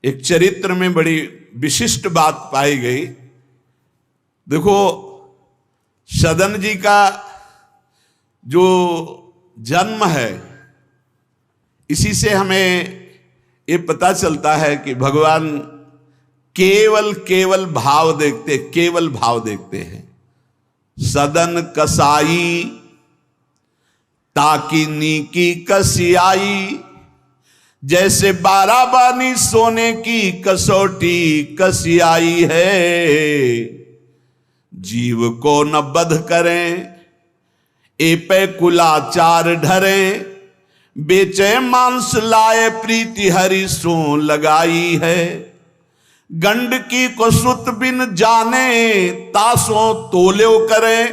एक चरित्र में बड़ी विशिष्ट बात पाई गई। देखो, सदन जी का जो जन्म है, इसी से हमें ये पता चलता है कि भगवान केवल भाव देखते, केवल भाव देखते हैं। सदन कसाई ताकि नीकी कसियाई, जैसे बाराबानी सोने की कसौटी कसियाई है। जीव को न बध करें ए पे कुलाचार ढरें, बेचे मांस लाए प्रीति हरि सो लगाई है। गंडकी को सुत बिन जाने तासों तोल्यो करे,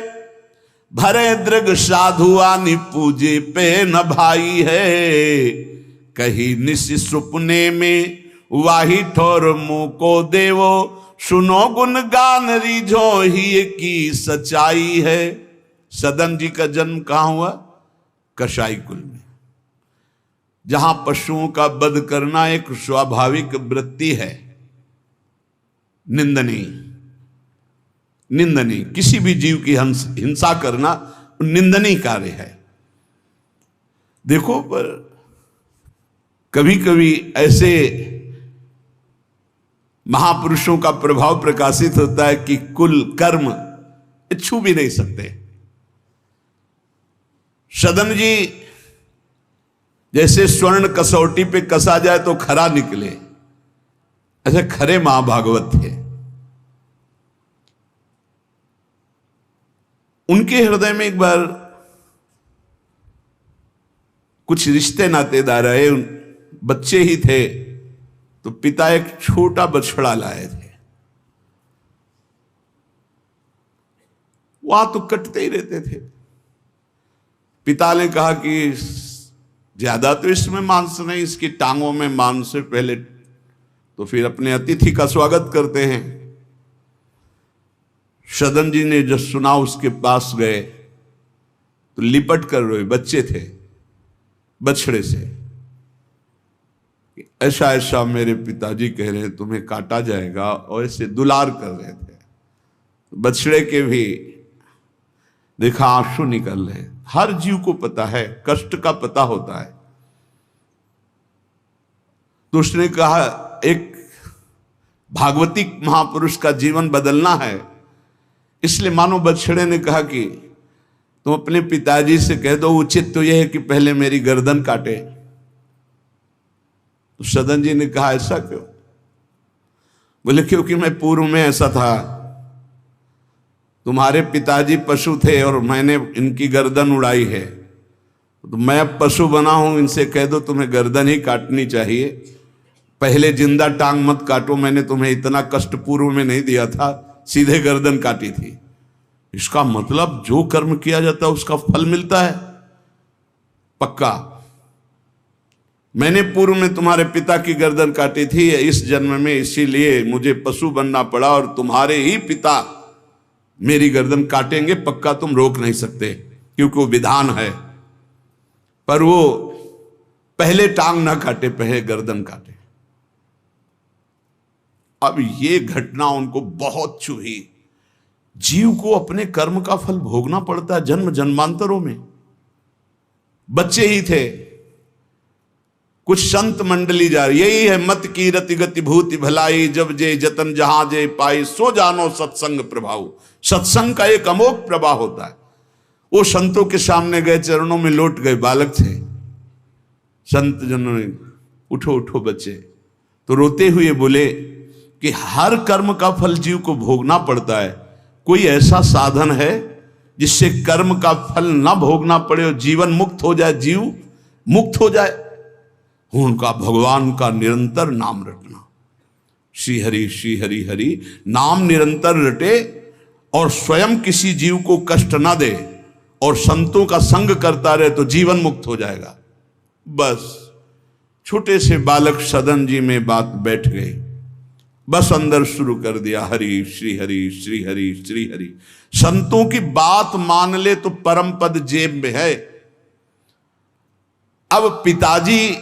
भरे दृग साधु आनि पूजे पे न भाई है। कही निशि सुपने में वाही ठोर मुंह को देवो, सुनो गुण गान रीझो ही की सच्चाई है। सदन जी का जन्म कहां हुआ? कसाई कुल में, जहां पशुओं का वध करना एक स्वाभाविक वृत्ति है। निंदनीय किसी भी जीव की हिंसा करना निंदनीय कार्य है। देखो, पर कभी कभी ऐसे महापुरुषों का प्रभाव प्रकाशित होता है कि कुल कर्म छू भी नहीं सकते। सदन जी जैसे स्वर्ण कसौटी पे कसा जाए तो खरा निकले, ऐसे खरे महाभागवत थे। उनके हृदय में एक बार कुछ रिश्ते नातेदार आए, बच्चे ही थे, तो पिता एक छोटा बछड़ा लाए थे। वहां तो कटते ही रहते थे। पिता ने कहा कि ज्यादा तो इसमें मांस नहीं, इसकी टांगों में मांस से पहले तो फिर अपने अतिथि का स्वागत करते हैं। सदन जी ने जब सुना उसके पास गए तो लिपट कर रोए। बच्चे थे, बछड़े से, ऐसा ऐसा मेरे पिताजी कह रहे हैं तुम्हें काटा जाएगा, और ऐसे दुलार कर रहे थे। बछड़े के भी देखा आंसू निकल रहे। हर जीव को पता है, कष्ट का पता होता है। तो उसने कहा एक भागवती महापुरुष का जीवन बदलना है, इसलिए मानो बछड़े ने कहा कि तुम अपने पिताजी से कह दो, उचित तो यह है कि पहले मेरी गर्दन काटे। तो सदन जी ने कहा ऐसा क्यों? बोले क्योंकि मैं पूर्व में ऐसा था, तुम्हारे पिताजी पशु थे और मैंने इनकी गर्दन उड़ाई है, तो मैं अब पशु बना हूं, इनसे कह दो तुम्हें गर्दन ही काटनी चाहिए, पहले जिंदा टांग मत काटो, मैंने तुम्हें इतना कष्ट पूर्व में नहीं दिया था, सीधे गर्दन काटी थी। इसका मतलब जो कर्म किया जाता है उसका फल मिलता है पक्का। मैंने पूर्व में तुम्हारे पिता की गर्दन काटी थी इस जन्म में, इसीलिए मुझे पशु बनना पड़ा, और तुम्हारे ही पिता मेरी गर्दन काटेंगे पक्का, तुम रोक नहीं सकते क्योंकि वो विधान है। पर वो पहले टांग ना काटे, पहले गर्दन काटे। अब ये घटना उनको बहुत चुभी। जीव को अपने कर्म का फल भोगना पड़ता है जन्म जन्मांतरों में। बच्चे ही थे, कुछ संत मंडली जा रही, यही है मत की रति गति भूति भलाई, जब जे जतन जहां जे पाई, सो जानो सत्संग प्रभाव। सत्संग का एक अमोघ प्रभाव होता है। वो संतों के सामने गए, चरणों में लौट गए, बालक थे। संत जनों ने उठो उठो बच्चे, तो रोते हुए बोले कि हर कर्म का फल जीव को भोगना पड़ता है, कोई ऐसा साधन है जिससे कर्म का फल ना भोगना पड़े और जीवन मुक्त हो जाए, जीव मुक्त हो जाए? उनका भगवान का निरंतर नाम रटना, श्री हरि हरि नाम निरंतर रटे और स्वयं किसी जीव को कष्ट ना दे और संतों का संग करता रहे तो जीवन मुक्त हो जाएगा। बस छोटे से बालक सदन जी में बात बैठ गई, बस अंदर शुरू कर दिया हरि श्री हरि श्री हरि श्री हरि। संतों की बात मान ले तो परम पद जेब में है। अब पिताजी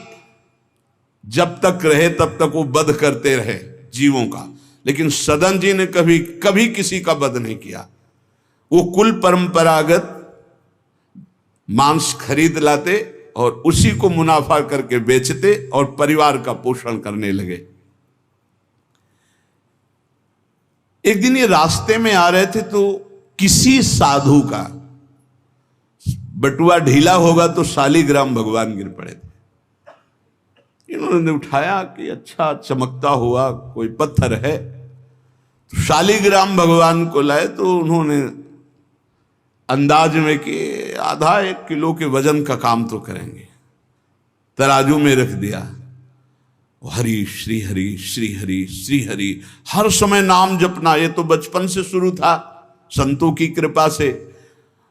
जब तक रहे तब तक वो वध करते रहे जीवों का, लेकिन सदन जी ने कभी कभी किसी का वध नहीं किया। वो कुल परंपरागत मांस खरीद लाते और उसी को मुनाफा करके बेचते और परिवार का पोषण करने लगे। एक दिन ये रास्ते में आ रहे थे तो किसी साधु का बटुआ ढीला होगा तो शालिग्राम भगवान गिर पड़े थे। इन्होंने उठाया कि अच्छा चमकता हुआ कोई पत्थर है, तो शालिग्राम भगवान को लाए तो उन्होंने अंदाज में कि आधा 1 किलो के वजन का काम तो करेंगे, तराजू में रख दिया। हरि श्री हरि श्री हरि श्री हरि, हर समय नाम जपना। ये तो बचपन से शुरू था संतों की कृपा से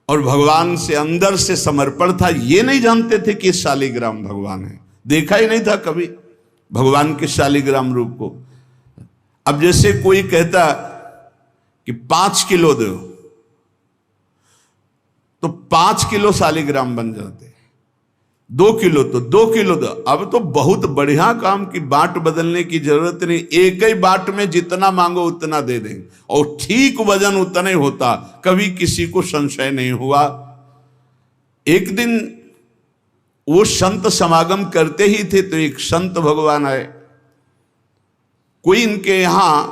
और भगवान से अंदर से समर्पण था। ये नहीं जानते थे कि शालिग्राम भगवान है, देखा ही नहीं था कभी भगवान के शालिग्राम रूप को। अब जैसे कोई कहता कि 5 किलो दो तो 5 किलो शालिग्राम बन जाते, 2 किलो तो 2 किलो दो। अब तो बहुत बढ़िया काम की बाट बदलने की जरूरत नहीं, एक ही बाट में जितना मांगो उतना दे देंगे और ठीक वजन उतना ही होता, कभी किसी को संशय नहीं हुआ। एक दिन वो संत समागम करते ही थे तो एक संत भगवान आए। कोई इनके यहां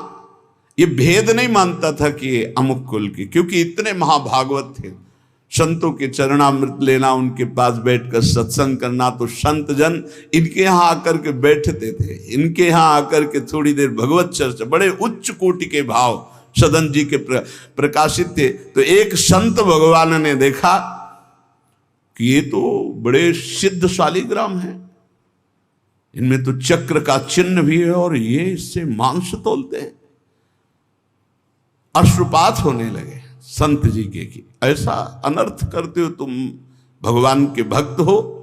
ये भेद नहीं मानता था कि ये अमुक कुल की, क्योंकि इतने महाभागवत थे। संतों के चरणामृत लेना, उनके पास बैठकर सत्संग करना, तो संत जन इनके यहां आकर के बैठते थे, इनके यहां आकर के थोड़ी देर भगवत चर्चा। बड़े उच्च कोटि के भाव सदन जी के प्रकाशित थे। तो एक संत भगवान ने देखा कि ये तो बड़े सिद्ध शालिग्राम हैं, इनमें तो चक्र का चिन्ह भी है और ये इससे मांस तोलते हैं। अश्रुपात होने लगे संत जी के कि ऐसा अनर्थ करते हो तुम, भगवान के भक्त हो।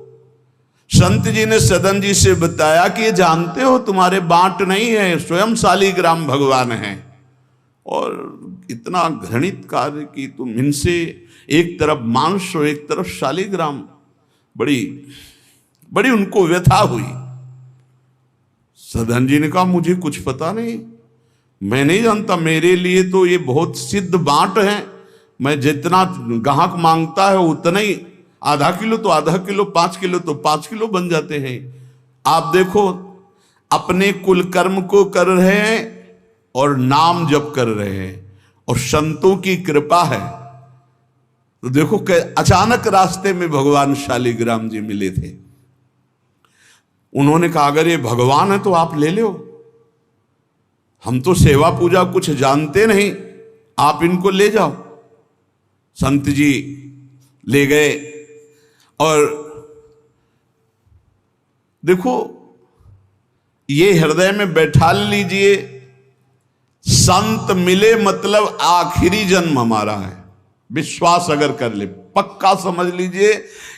संत जी ने सदन जी से बताया कि ये जानते हो तुम्हारे बांट नहीं है, स्वयं शालिग्राम भगवान हैं और इतना घृणित कार्य कि तुम इनसे एक तरफ मांस और एक तरफ शालिग्राम। बड़ी बड़ी उनको व्यथा हुई। सदन जी ने कहा मुझे कुछ पता नहीं, मैं नहीं जानता, मेरे लिए तो ये बहुत सिद्ध बांट है, मैं जितना ग्राहक मांगता है उतना ही, आधा किलो तो आधा किलो, 5 किलो तो 5 किलो बन जाते हैं। आप देखो अपने कुल कर्म को कर रहे हैं और नाम जप कर रहे हैं और संतों की कृपा है। तो देखो अचानक रास्ते में भगवान शालिग्राम जी मिले थे। उन्होंने कहा अगर ये भगवान है तो आप ले लो, हम तो सेवा पूजा कुछ जानते नहीं, आप इनको ले जाओ। संत जी ले गए और देखो ये हृदय में बैठा लीजिए, संत मिले मतलब आखिरी जन्म हमारा है। विश्वास अगर कर ले, पक्का समझ लीजिए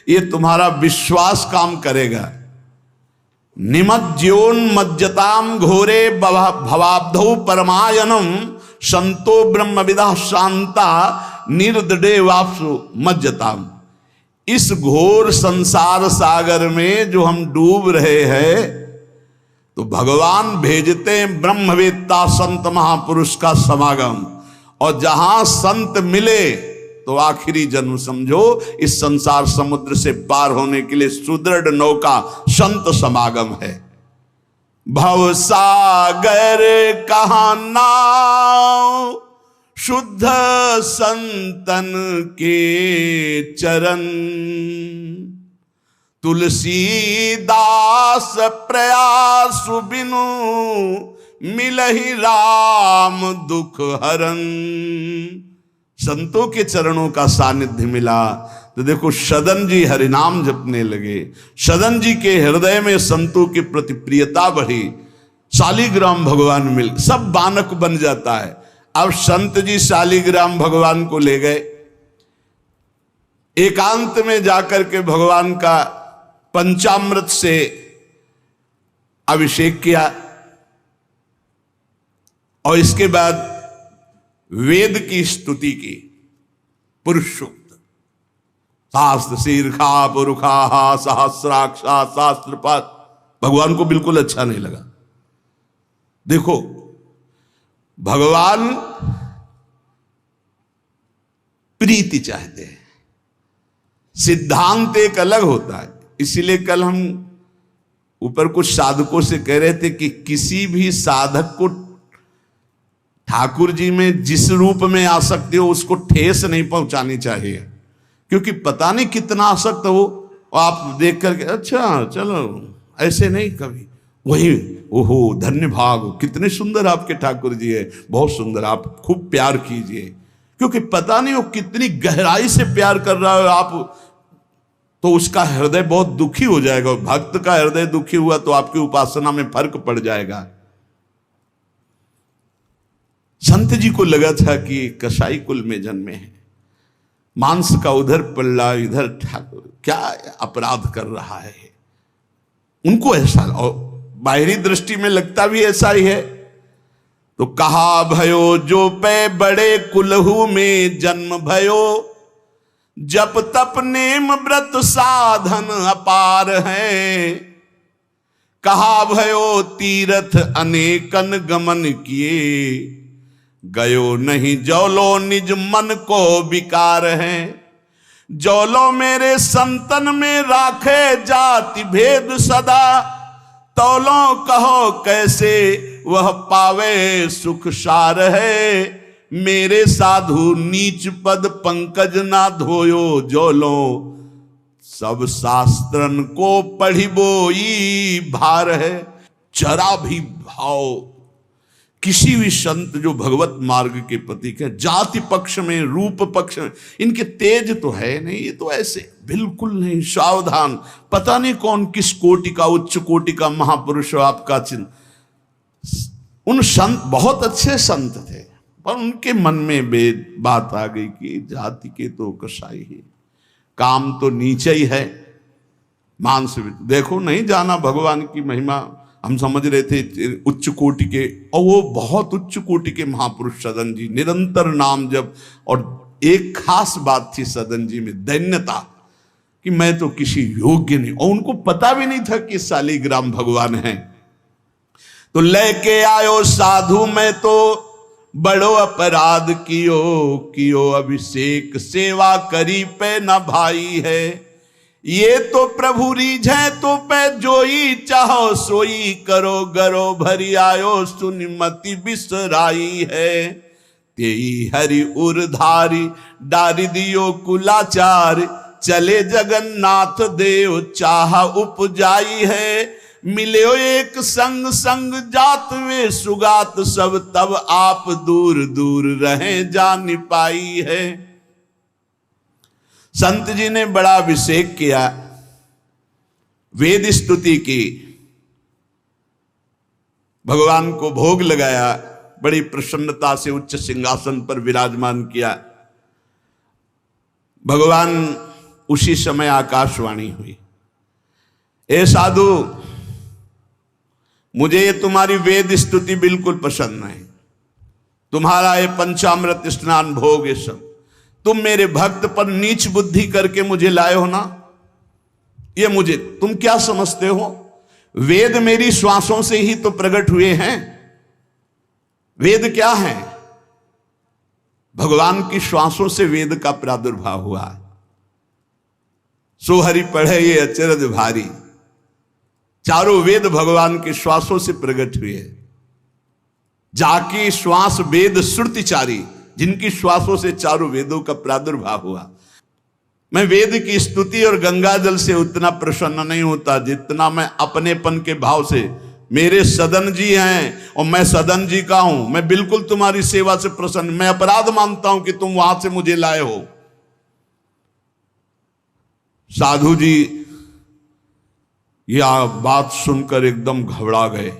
ये तुम्हारा विश्वास काम करेगा। निमज्जोन्मज्जताम घोरे भवाब्धौ परमायनम संतो ब्रह्मविदा शांता निर्दडे वापसु मज्जताम। इस घोर संसार सागर में जो हम डूब रहे हैं तो भगवान भेजते हैं ब्रह्मवेत्ता संत महापुरुष का समागम, और जहां संत मिले तो आखिरी जन्म समझो इस संसार समुद्र से पार होने के लिए सुदृढ़ नौका संत समागम है। भव सागर कहाँ नाव, शुद्ध संतन के चरण, तुलसीदास प्रयास बिनु मिलहि राम दुख हरन। संतों के चरणों का सानिध्य मिला तो देखो सदन जी हरिनाम जपने लगे, सदन जी के हृदय में संतों के प्रति प्रियता बढ़ी, शालिग्राम भगवान मिल, सब बानक बन जाता है। अब संत जी शालिग्राम भगवान को ले गए, एकांत में जाकर के भगवान का पंचामृत से अभिषेक किया और इसके बाद वेद की स्तुति की, पुरुष सूक्त, शास्त्र शीर्षा पुरुषा सहस्राक्षा शास्त्रपद, भगवान को बिल्कुल अच्छा नहीं लगा। देखो, भगवान प्रीति चाहते हैं, सिद्धांत एक अलग होता है। इसीलिए कल हम ऊपर कुछ साधकों से कह रहे थे कि किसी भी साधक को ठाकुर जी में जिस रूप में आसक्ति हो उसको ठेस नहीं पहुंचानी चाहिए, क्योंकि पता नहीं कितना आसक्त हो, आप देख करके अच्छा चलो, ऐसे नहीं कभी वही ओहो धन्य भाग, कितने सुंदर आपके ठाकुर जी है, बहुत सुंदर, आप खूब प्यार कीजिए, क्योंकि पता नहीं वो कितनी गहराई से प्यार कर रहा है आप, तो उसका हृदय बहुत दुखी हो जाएगा। भक्त का हृदय दुखी हुआ तो आपकी उपासना में फर्क पड़ जाएगा। संत जी को लगा था कि कसाई कुल में जन्मे हैं, मांस का उधर पल्ला इधर ठाकुर, क्या अपराध कर रहा है उनको ऐसा, और बाहरी दृष्टि में लगता भी ऐसा ही है। तो कहा भयो जो पे बड़े कुलहू में जन्म भयो, जप तप नेम व्रत साधन अपार है। कहा भयो तीर्थ अनेकन गमन किए, गयो नहीं जौलो निज मन को विकार है। जौलो मेरे संतन में राखे जाति भेद सदा, तौलो कहो कैसे वह पावे सुख सार है। मेरे साधु नीच पद पंकज ना धोयो, जौलो सब शास्त्रन को पढ़ी बोई भार है। जरा भी भाव किसी भी संत जो भगवत मार्ग के प्रतीक है, जाति पक्ष में रूप पक्ष में इनके तेज तो है नहीं, ये तो ऐसे बिल्कुल नहीं, सावधान, पता नहीं कौन किस कोटि का, उच्च कोटि का महापुरुष हो आपका चिन्ह। उन संत बहुत अच्छे संत थे, पर उनके मन में बात आ गई कि जाति के तो कसाई ही, काम तो नीचे ही है, मांस देखो नहीं जाना भगवान की महिमा। हम समझ रहे थे उच्च कोटि के, और वो बहुत उच्च कोटि के महापुरुष सदन जी, निरंतर नाम जब, और एक खास बात थी सदन जी में दैन्यता, कि मैं तो किसी योग्य नहीं, और उनको पता भी नहीं था कि शालिग्राम भगवान हैं। तो लेके आयो साधु मैं तो बड़ो अपराध कियो अभिषेक सेवा करी पे न भाई है। ये तो प्रभु रीझे तो पे जोई चाहो सोई, करो गरो भरी आयो सुनिमति बिसराई है। तेई हरि उरधारी डारी दियो कुलाचार, चले जगन्नाथ देव चाह उपजाई है। मिले एक संग संग जात वे सुगात सब, तब आप दूर दूर रहे जान पाई है। संत जी ने बड़ा अभिषेक किया, वेद स्तुति की, भगवान को भोग लगाया, बड़ी प्रसन्नता से उच्च सिंहासन पर विराजमान किया। भगवान उसी समय आकाशवाणी हुई, ए साधु मुझे ये तुम्हारी वेद स्तुति बिल्कुल पसंद नहीं, तुम्हारा ये पंचामृत स्नान भोग ये सब, तुम मेरे भक्त पर नीच बुद्धि करके मुझे लाए हो ना, ये मुझे तुम क्या समझते हो? वेद मेरी श्वासों से ही तो प्रकट हुए हैं। वेद क्या है? भगवान की श्वासों से वेद का प्रादुर्भाव हुआ है। सोहरि पढ़े ये अचरज भारी, चारों वेद भगवान के श्वासों से प्रकट हुए। जाकी श्वास वेद श्रुतिचारी, जिनकी श्वासों से चारों वेदों का प्रादुर्भाव हुआ। मैं वेद की स्तुति और गंगा जल से उतना प्रसन्न नहीं होता जितना मैं अपनेपन के भाव से, मेरे सदन जी हैं और मैं सदन जी का हूं, मैं बिल्कुल तुम्हारी सेवा से प्रसन्न, मैं अपराध मानता हूं कि तुम वहां से मुझे लाए हो। साधु जी यह बात सुनकर एकदम घबरा गए,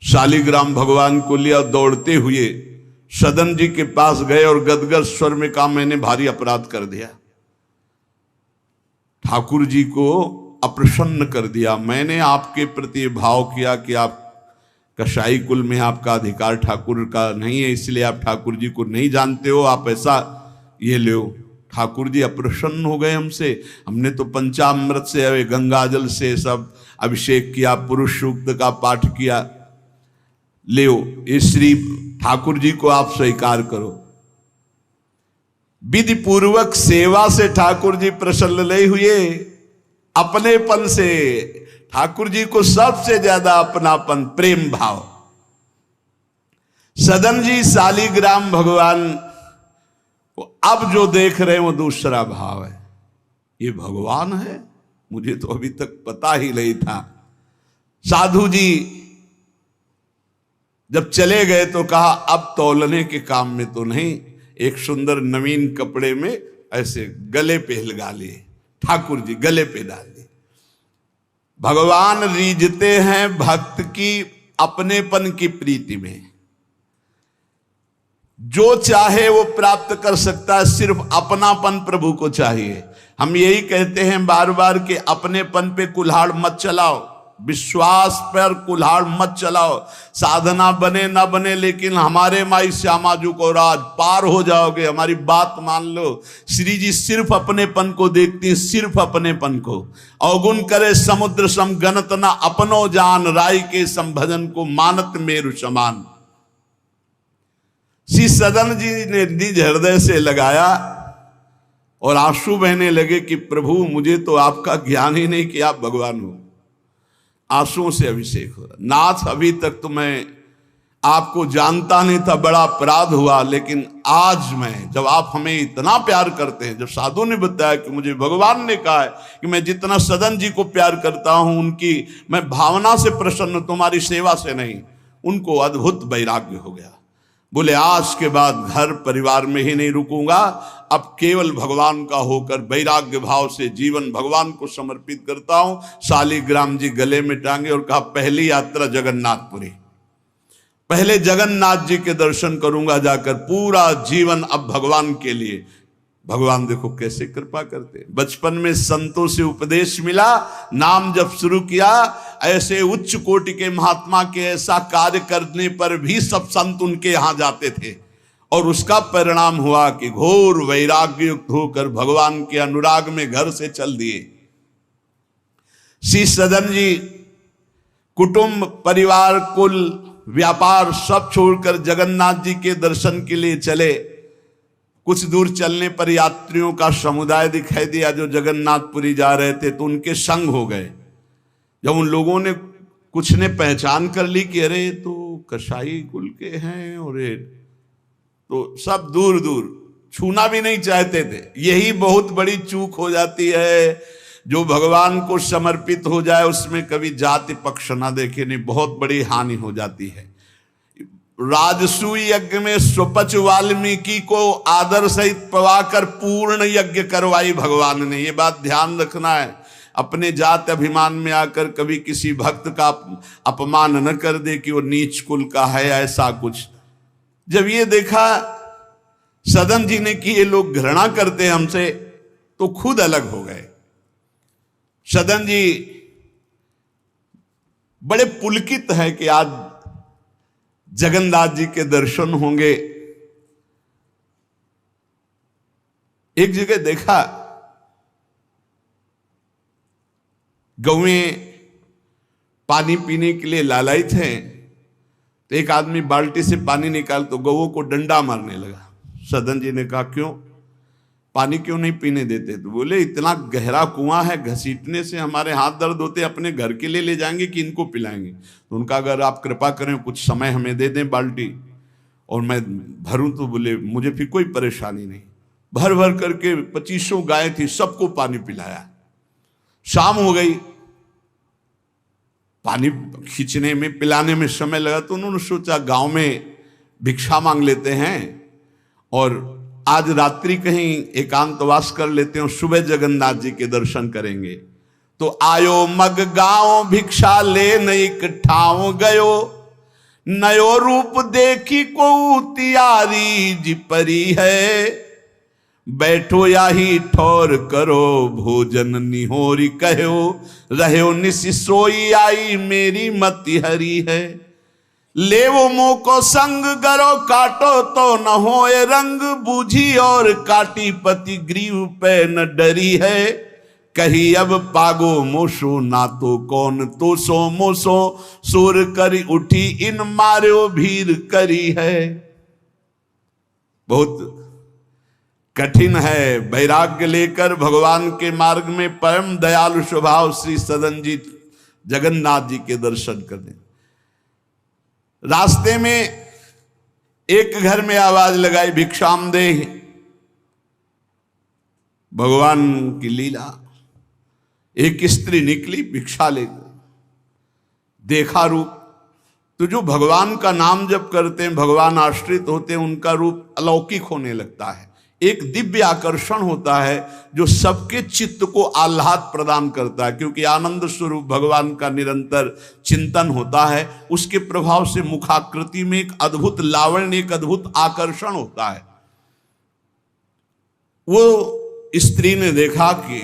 शालिग्राम भगवान को लिया, दौड़ते हुए सदन जी के पास गए और गदगद स्वर में कहा मैंने भारी अपराध कर दिया, ठाकुर जी को अप्रसन्न कर दिया। मैंने आपके प्रति भाव किया कि आप कसाई कुल में आपका अधिकार ठाकुर का नहीं है, इसलिए आप ठाकुर जी को नहीं जानते हो, आप ऐसा ये लो। ठाकुर जी अप्रसन्न हो गए हमसे, हमने तो पंचामृत से गंगा जल से सब अभिषेक किया, पुरुष सूक्त का पाठ किया, ले इस श्री ठाकुर जी को आप स्वीकार करो। विधि पूर्वक सेवा से ठाकुर जी प्रसन्न नहीं हुए, अपनेपन से ठाकुर जी को सबसे ज्यादा अपनापन, प्रेम भाव। सदन जी शालिग्राम भगवान अब जो देख रहे हैं वो दूसरा भाव है। ये भगवान है, मुझे तो अभी तक पता ही नहीं था। साधु जी जब चले गए तो कहा अब तौलने के काम में तो नहीं, एक सुंदर नवीन कपड़े में ऐसे गले पे लगा लिए, ठाकुर जी गले पे डाल दिए। भगवान रीझते हैं भक्त की अपनेपन की प्रीति में, जो चाहे वो प्राप्त कर सकता है, सिर्फ अपनापन प्रभु को चाहिए। हम यही कहते हैं बार बार कि अपनेपन पे कुल्हाड़ मत चलाओ, विश्वास पर कुल्हाड़ मत चलाओ। साधना बने ना बने, लेकिन हमारे माई श्यामाजू को राज पार हो जाओगे, हमारी बात मान लो। श्री जी सिर्फ अपनेपन को देखती, सिर्फ अपनेपन को। अवगुण करे समुद्र सम गणत न अपनो जान, राय के संभजन को मानत मेरु समान। श्री सदन जी ने निज हृदय से लगाया और आंसू बहने लगे कि प्रभु मुझे तो आपका ज्ञान ही नहीं कि आप भगवान हो। आंसुओं से अभिषेक हो रहा, नाथ अभी तक तो मैं आपको जानता नहीं था, बड़ा अपराध हुआ, लेकिन आज मैं, जब आप हमें इतना प्यार करते हैं, जब साधु ने बताया कि मुझे भगवान ने कहा है कि मैं जितना सदन जी को प्यार करता हूं, उनकी मैं भावना से प्रसन्न, तुम्हारी सेवा से नहीं, उनको अद्भुत वैराग्य हो गया। बोले आज के बाद घर परिवार में ही नहीं रुकूंगा, अब केवल भगवान का होकर वैराग्य भाव से जीवन भगवान को समर्पित करता हूं। शालिग्राम जी गले में टांगे और कहा पहली यात्रा जगन्नाथपुरी, पहले जगन्नाथ जी के दर्शन करूंगा जाकर, पूरा जीवन अब भगवान के लिए। भगवान देखो कैसे कृपा करते। बचपन में संतों से उपदेश मिला, नाम जब शुरू किया, ऐसे उच्च कोटि के महात्मा के ऐसा कार्य करने पर भी सब संत उनके यहां जाते थे, और उसका परिणाम हुआ कि घोर वैराग्य युक्त होकर भगवान के अनुराग में घर से चल दिए। श्री सदन जी कुटुंब परिवार कुल व्यापार सब छोड़कर जगन्नाथ जी के दर्शन के लिए चले। कुछ दूर चलने पर यात्रियों का समुदाय दिखाई दिया जो जगन्नाथपुरी जा रहे थे, तो उनके संग हो गए। जब उन लोगों ने, कुछ ने पहचान कर ली कि अरे तो कसाई कुल के हैं, और तो सब दूर दूर छूना भी नहीं चाहते थे। यही बहुत बड़ी चूक हो जाती है, जो भगवान को समर्पित हो जाए उसमें कभी जाति पक्ष ना देखे, नहीं, बहुत बड़ी हानि हो जाती है। राजसूय यज्ञ में स्वपच वाल्मीकि को आदर सहित पवाकर पूर्ण यज्ञ करवाई भगवान ने। ये बात ध्यान रखना है, अपने जात अभिमान में आकर कभी किसी भक्त का अपमान न कर दे कि वो नीच कुल का है, ऐसा कुछ। जब ये देखा सदन जी ने कि ये लोग घृणा करते हैं हमसे, तो खुद अलग हो गए। सदन जी बड़े पुलकित है कि आज जगन्नाथ जी के दर्शन होंगे। एक जगह देखा, गौएं पानी पीने के लिए लालायित हैं, तो एक आदमी बाल्टी से पानी निकाल तो गौओं को डंडा मारने लगा। सदन जी ने कहा क्यों, पानी क्यों नहीं पीने देते? तो बोले इतना गहरा कुआं है, घसीटने से हमारे हाथ दर्द होते, अपने घर के लिए ले जाएंगे कि इनको पिलाएंगे? तो उनका अगर आप कृपा करें कुछ समय हमें दे दें बाल्टी और मैं भरूं, तो बोले मुझे फिर कोई परेशानी नहीं। भर भर करके 2500 गाय थी, सबको पानी पिलाया। शाम हो गई, पानी खींचने में पिलाने में समय लगा, तो उन्होंने सोचा गांव में भिक्षा मांग लेते हैं और आज रात्रि कहीं एकांतवास कर लेते हैं, सुबह जगन्नाथ जी के दर्शन करेंगे। तो आयो मग गांव भिक्षा ले नई ठाव गयो, नयो रूप देखी को तियारी जी परी है, बैठो याही ठौर करो भोजन निहोरी कहो, रहो निसि सोई आई मेरी मति हरी है। लेवो मुंह को संग गरो काटो तो न होए रंग, बूझी और काटी पति ग्रीव पे न डरी है, कही अब पागो मोशो ना तो कौन तो सो मोसो, सुर करी उठी इन मार्यो भीर करी है। बहुत कठिन है वैराग्य लेकर भगवान के मार्ग में परम दयालु स्वभाव श्री सदन जी जगन्नाथ जी के दर्शन करने। रास्ते में एक घर में आवाज लगाई भिक्षाम दे, भगवान की लीला। एक स्त्री निकली भिक्षा लेकर, देखा रूप तो जो भगवान का नाम जप करते हैं, भगवान आश्रित होते हैं, उनका रूप अलौकिक होने लगता है। एक दिव्य आकर्षण होता है जो सबके चित्त को आह्लाद प्रदान करता है, क्योंकि आनंद स्वरूप भगवान का निरंतर चिंतन होता है। उसके प्रभाव से मुखाकृति में एक अद्भुत लावण्य, एक अद्भुत आकर्षण होता है। वो स्त्री ने देखा कि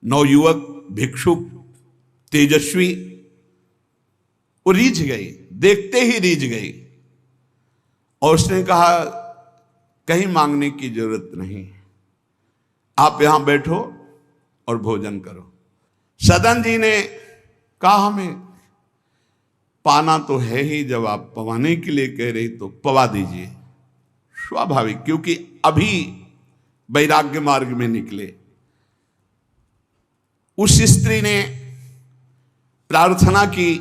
नवयुवक भिक्षुक तेजस्वी, वो रीझ गई, देखते ही रीझ गई, और उसने कहा कहीं मांगने की जरूरत नहीं, आप यहां बैठो और भोजन करो। सदन जी ने कहा हमें पाना तो है ही, जब आप पवाने के लिए कह रही तो पवा दीजिए। स्वाभाविक, क्योंकि अभी वैराग्य मार्ग में निकले। उस स्त्री ने प्रार्थना की,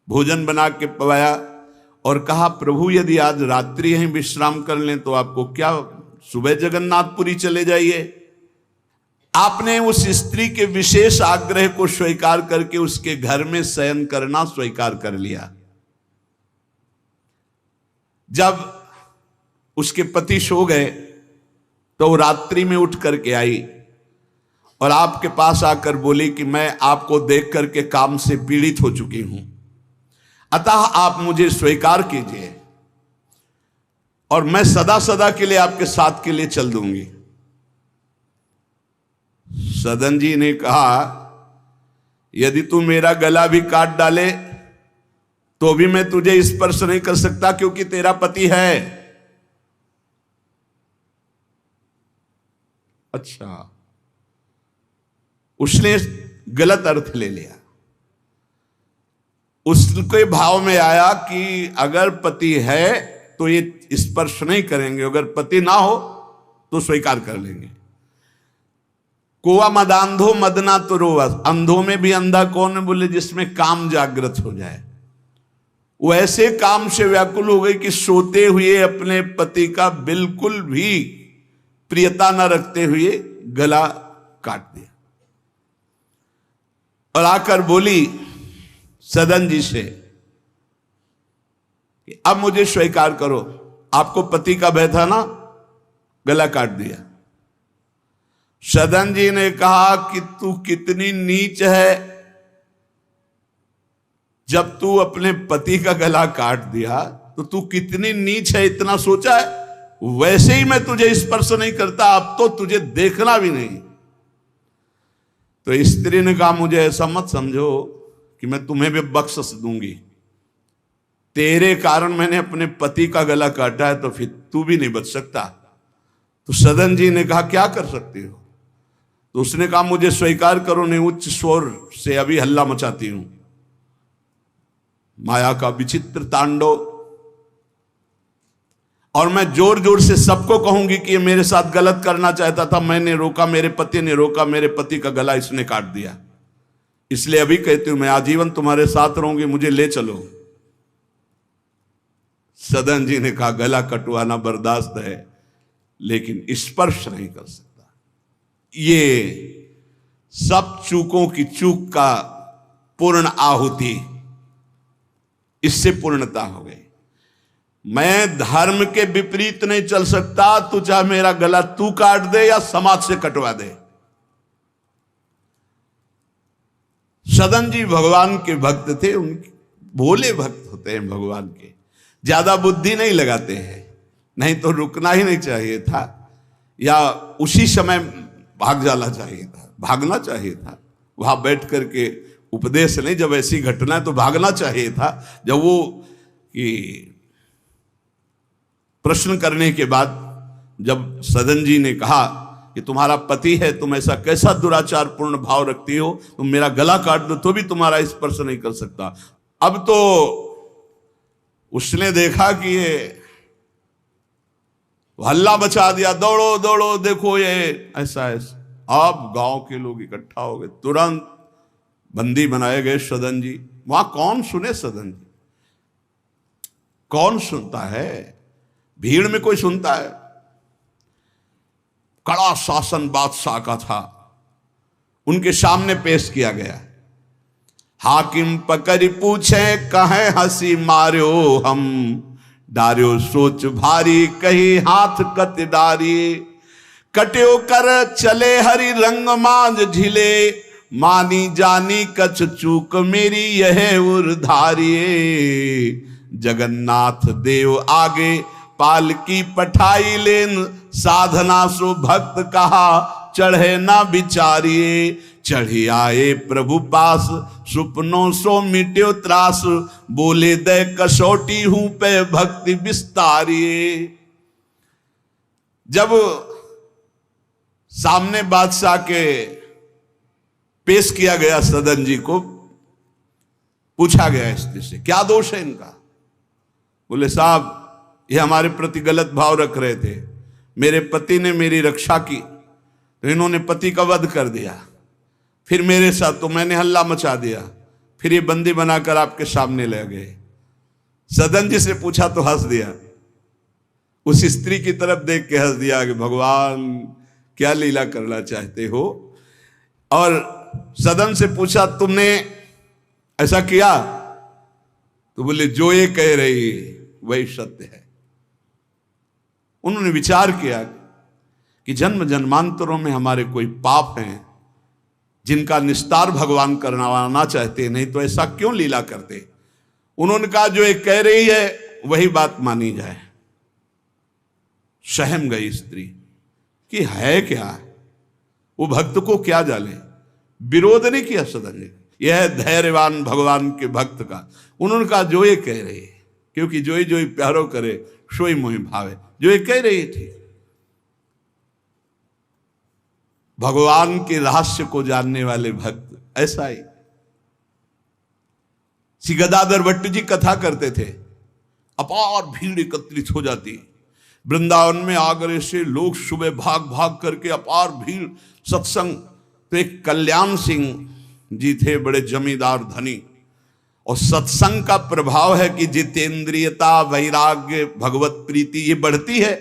भोजन बना के पवाया और कहा प्रभु यदि आज रात्रि यहीं विश्राम कर लें तो आपको क्या, सुबह जगन्नाथपुरी चले जाइए। आपने उस स्त्री के विशेष आग्रह को स्वीकार करके उसके घर में शयन करना स्वीकार कर लिया। जब उसके पति सो गए तो वो रात्रि में उठ करके आई और आपके पास आकर बोली कि मैं आपको देख करके काम से पीड़ित हो चुकी हूं, अतः आप मुझे स्वीकार कीजिए और मैं सदा सदा के लिए आपके साथ के लिए चल दूंगी। सदन जी ने कहा यदि तू मेरा गला भी काट डाले तो भी मैं तुझे स्पर्श नहीं कर सकता, क्योंकि तेरा पति है। अच्छा, उसने गलत अर्थ ले लिया। उसके भाव में आया कि अगर पति है तो ये स्पर्श नहीं करेंगे, अगर पति ना हो तो स्वीकार कर लेंगे। कोआ मदांधो मदना तो रोवा, अंधों में भी अंधा कौन है, बोले जिसमें काम जागृत हो जाए। वो ऐसे काम से व्याकुल हो गई कि सोते हुए अपने पति का बिल्कुल भी प्रियता न रखते हुए गला काट दिया और आकर बोली सदन जी से कि अब मुझे स्वीकार करो, आपको पति का भय था ना, गला काट दिया। सदन जी ने कहा कि तू कितनी नीच है, जब तू अपने पति का गला काट दिया तो तू कितनी नीच है, इतना सोचा है? वैसे ही मैं तुझे स्पर्श नहीं करता, अब तो तुझे देखना भी नहीं। तो स्त्री ने कहा मुझे ऐसा मत समझो कि मैं तुम्हें भी बख्श दूंगी, तेरे कारण मैंने अपने पति का गला काटा है तो फिर तू भी नहीं बच सकता। तो सदन जी ने कहा क्या कर सकती हो? तो उसने कहा मुझे स्वीकार करो, नहीं उच्च स्वर से अभी हल्ला मचाती हूं। माया का विचित्र तांडव, और मैं जोर जोर से सबको कहूंगी कि ये मेरे साथ गलत करना चाहता था, मैंने रोका, मेरे पति ने रोका, मेरे पति का गला इसने काट दिया, इसलिए अभी कहती हूं मैं आजीवन तुम्हारे साथ रहूंगी, मुझे ले चलो। सदन जी ने कहा गला कटवाना बर्दाश्त है लेकिन स्पर्श नहीं कर सकता। ये सब चूकों की चूक का पूर्ण आहुति, इससे पूर्णता हो गई। मैं धर्म के विपरीत नहीं चल सकता, तू चाहे मेरा गला तू काट दे या समाज से कटवा दे। सदन जी भगवान के भक्त थे, उनके भोले भक्त होते हैं भगवान के, ज्यादा बुद्धि नहीं लगाते हैं, नहीं तो रुकना ही नहीं चाहिए था या उसी समय भाग जाना चाहिए था, भागना चाहिए था। वहां बैठ करके उपदेश नहीं, जब ऐसी घटना है तो भागना चाहिए था। जब वो कि प्रश्न करने के बाद जब सदन जी ने कहा कि तुम्हारा पति है, तुम ऐसा कैसा दुराचार पूर्ण भाव रखती हो, तुम मेरा गला काट दो तो भी तुम्हारा स्पर्श नहीं कर सकता। अब तो उसने देखा कि ये हल्ला मचा दिया, दौड़ो दौड़ो देखो ये ऐसा ऐसा। अब गांव के लोग इकट्ठा हो गए, तुरंत बंदी बनाए गए सदन जी। वहां कौन सुने सदन जी, कौन सुनता है, भीड़ में कोई सुनता है। कड़ा शासन बादशाह का था, उनके सामने पेश किया गया। हाकिम पकड़ पूछे कहे हंसी मार्यो हम, डार्यो सोच भारी कही हाथ कत डारी। कट्यो कर चले हरि रंग मांझ झिले, मानी जानी कछ चूक मेरी यह उर्धारिये। जगन्नाथ देव आगे पालकी पठाई लेन, साधना सो भक्त कहा चढ़े ना बिचारिये। चढ़ी आए प्रभु पास सुपनों सो मिट्यो त्रास, बोले दे कसौटी हूं पे भक्ति विस्तारिये। जब सामने बादशाह के पेश किया गया सदन जी को, पूछा गया स्त्री से क्या दोष है इनका। बोले साहब ये हमारे प्रति गलत भाव रख रहे थे, मेरे पति ने मेरी रक्षा की तो इन्होंने पति का वध कर दिया, फिर मेरे साथ तो मैंने हल्ला मचा दिया, फिर ये बंदी बनाकर आपके सामने ले गए। सदन जी से पूछा तो हंस दिया, उस स्त्री की तरफ देख के हंस दिया कि भगवान क्या लीला करना चाहते हो। और सदन से पूछा तुमने ऐसा किया, तो बोले जो ये कह रही वही सत्य है। उन्होंने विचार किया कि जन्म जन्मांतरों में हमारे कोई पाप हैं जिनका निस्तार भगवान करवाना चाहते, नहीं तो ऐसा क्यों लीला करते। उन्होंने कहा जो ये कह रही है वही बात मानी जाए। सहम गई स्त्री कि है क्या, वो भक्त को क्या जाने। विरोध नहीं किया सदन ने, यह है धैर्यवान भगवान के भक्त का। उन्होंने कहा जो ये कह रही है, क्योंकि जो ही प्यारो करे सोई मोहि भावे, जो ये कह रही थी। भगवान के रहस्य को जानने वाले भक्त ऐसा ही। श्री गदाधर भट्ट जी कथा करते थे, अपार भीड़ एकत्रित हो जाती वृंदावन में। आगरे से लोग सुबह भाग भाग करके अपार भीड़ सत्संग। तो एक कल्याण सिंह जी थे, बड़े जमींदार धनी, और सत्संग का प्रभाव है कि जितेंद्रियता वैराग्य भगवत प्रीति ये बढ़ती है।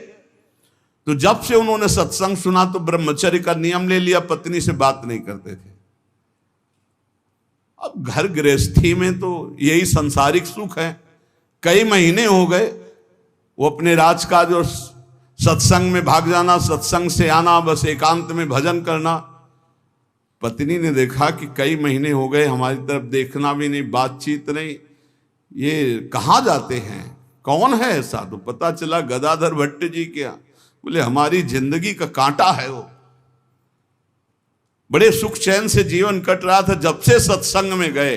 तो जब से उन्होंने सत्संग सुना तो ब्रह्मचर्य का नियम ले लिया, पत्नी से बात नहीं करते थे। अब घर गृहस्थी में तो यही संसारिक सुख है। कई महीने हो गए वो अपने राजकाज और सत्संग में भाग जाना, सत्संग से आना, बस एकांत में भजन करना। पत्नी ने देखा कि कई महीने हो गए हमारी तरफ देखना भी नहीं, बातचीत नहीं, ये कहाँ जाते हैं, कौन है ऐसा। तो पता चला गदाधर भट्ट जी क्या। बोले हमारी जिंदगी का कांटा है वो, बड़े सुख चैन से जीवन कट रहा था जब से सत्संग में गए।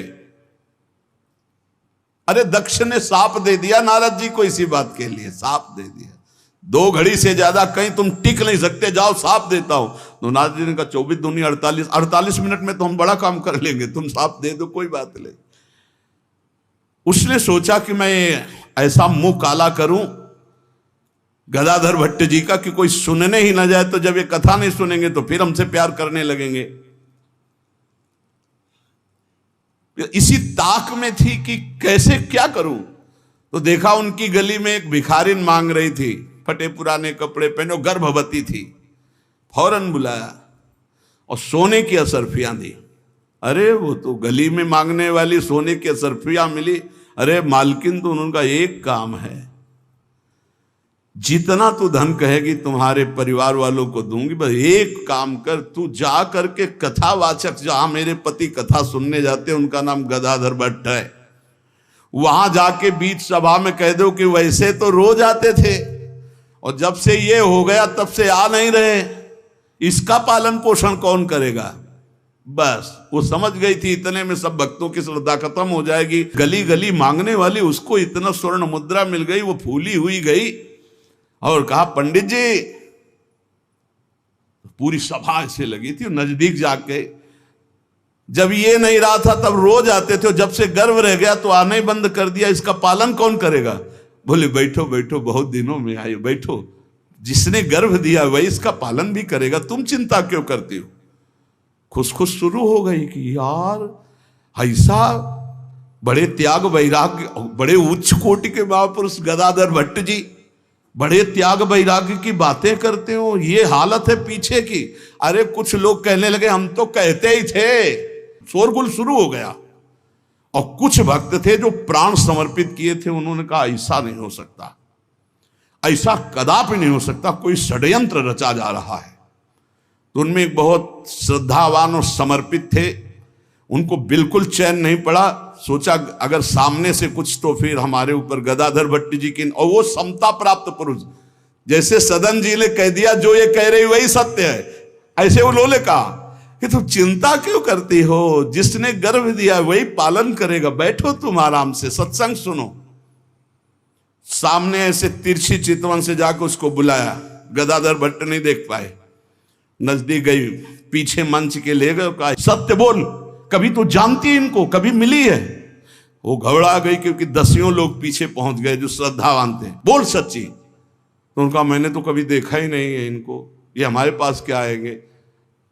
अरे दक्ष ने साप दे दिया नारद जी को इसी बात के लिए, साप दे दिया। 2 घड़ी से ज्यादा कहीं तुम टिक नहीं सकते, जाओ साप देता हूं। तो नारद जी ने कहा 24 दूनी 48 मिनट में तो हम बड़ा काम कर लेंगे, तुम साप दे दो कोई बात नहीं। उसने सोचा कि मैं ऐसा मुंह काला करूं गदाधर भट्ट जी का कि कोई सुनने ही ना जाए, तो जब ये कथा नहीं सुनेंगे तो फिर हमसे प्यार करने लगेंगे। इसी ताक में थी कि कैसे क्या करूं। तो देखा उनकी गली में एक भिखारिन मांग रही थी, फटे पुराने कपड़े पहने, गर्भवती थी। फौरन बुलाया और सोने की असरफियां दी। अरे वो तो गली में मांगने वाली सोने की असरफियां मिली। अरे मालकिन तो उनका एक काम है, जितना तू धन कहेगी तुम्हारे परिवार वालों को दूंगी, बस एक काम कर, तू जा करके कथावाचक जहां मेरे पति कथा सुनने जाते हैं उनका नाम गदाधर भट्ट है, वहां जाके बीच सभा में कह दो कि वैसे तो रोज आते थे और जब से ये हो गया तब से आ नहीं रहे, इसका पालन पोषण कौन करेगा। बस वो समझ गई थी इतने में सब भक्तों की श्रद्धा खत्म हो जाएगी। गली गली मांगने वाली उसको इतना स्वर्ण मुद्रा मिल गई, वो फूली हुई गई और कहा पंडित जी, पूरी सभा ऐसे लगी थी, नजदीक जाके जब ये नहीं रहा था तब रोज आते थे, जब से गर्व रह गया तो आना ही बंद कर दिया, इसका पालन कौन करेगा? बोले बैठो बैठो, बहुत दिनों में आए, बैठो, जिसने गर्भ दिया वही इसका पालन भी करेगा, तुम चिंता क्यों करती हो? खुश खुश शुरू हो गई कि यार ऐसा बड़े त्याग वैराग्य, बड़े उच्च कोटि के महापुरुष गदाधर भट्ट जी बड़े त्याग वैराग्य की बातें करते हो, ये हालत है पीछे की। अरे कुछ लोग कहने लगे हम तो कहते ही थे, शोरगुल शुरू हो गया। और कुछ भक्त थे जो प्राण समर्पित किए थे, उन्होंने कहा ऐसा नहीं हो सकता, ऐसा कदापि नहीं हो सकता, कोई षड्यंत्र रचा जा रहा है। तो उनमें एक बहुत श्रद्धावान और समर्पित थे, उनको बिल्कुल चैन नहीं पड़ा। सोचा अगर सामने से कुछ तो फिर हमारे ऊपर गदाधर भट्ट जी की, और वो समता प्राप्त पुरुष, जैसे सदन जी ने कह दिया जो ये कह रही वही सत्य है, ऐसे उन्होंने कहा कि तुम चिंता क्यों करती हो, जिसने गर्भ दिया वही पालन करेगा, बैठो तुम आराम से सत्संग सुनो। सामने ऐसे तिरछी चितवन से जाकर उसको बुलाया, गदाधर भट्ट नहीं देख पाए, नजदीक गई, पीछे मंच के ले गए, कहा सत्य बोल, कभी तो जानती इनको, कभी मिली है? वो घबरा गई क्योंकि दसियों लोग पीछे पहुंच गए जो श्रद्धावान थे, बोल सच्ची। तो उनका मैंने तो कभी देखा ही नहीं है इनको, ये हमारे पास क्या आएंगे?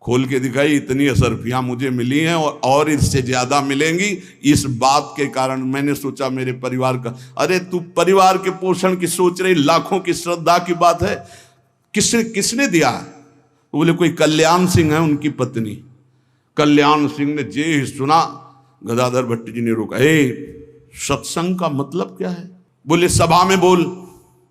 खोल के दिखाई, इतनी असरफियां मुझे मिली हैं और इससे ज्यादा मिलेंगी। इस बात के कारण मैंने सोचा मेरे परिवार का, अरे तू परिवार के पोषण की सोच रही, लाखों की श्रद्धा की बात है, किसने दिया? तो बोले कोई कल्याण सिंह है उनकी पत्नी। कल्याण सिंह ने जे ही सुना, गदाधर भट्ट जी ने रोका, सत्संग का मतलब क्या है? बोले सभा में बोल।